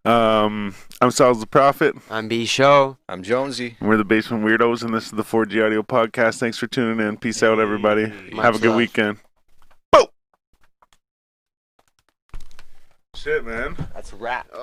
I'm Sal's the Prophet. I'm B Show. I'm Jonesy. We're the Basement Weirdos, and this is the 4G Audio Podcast. Thanks for tuning in. Peace out, everybody. Hey. Have a good love. weekend. Boom. Shit, man. That's a wrap.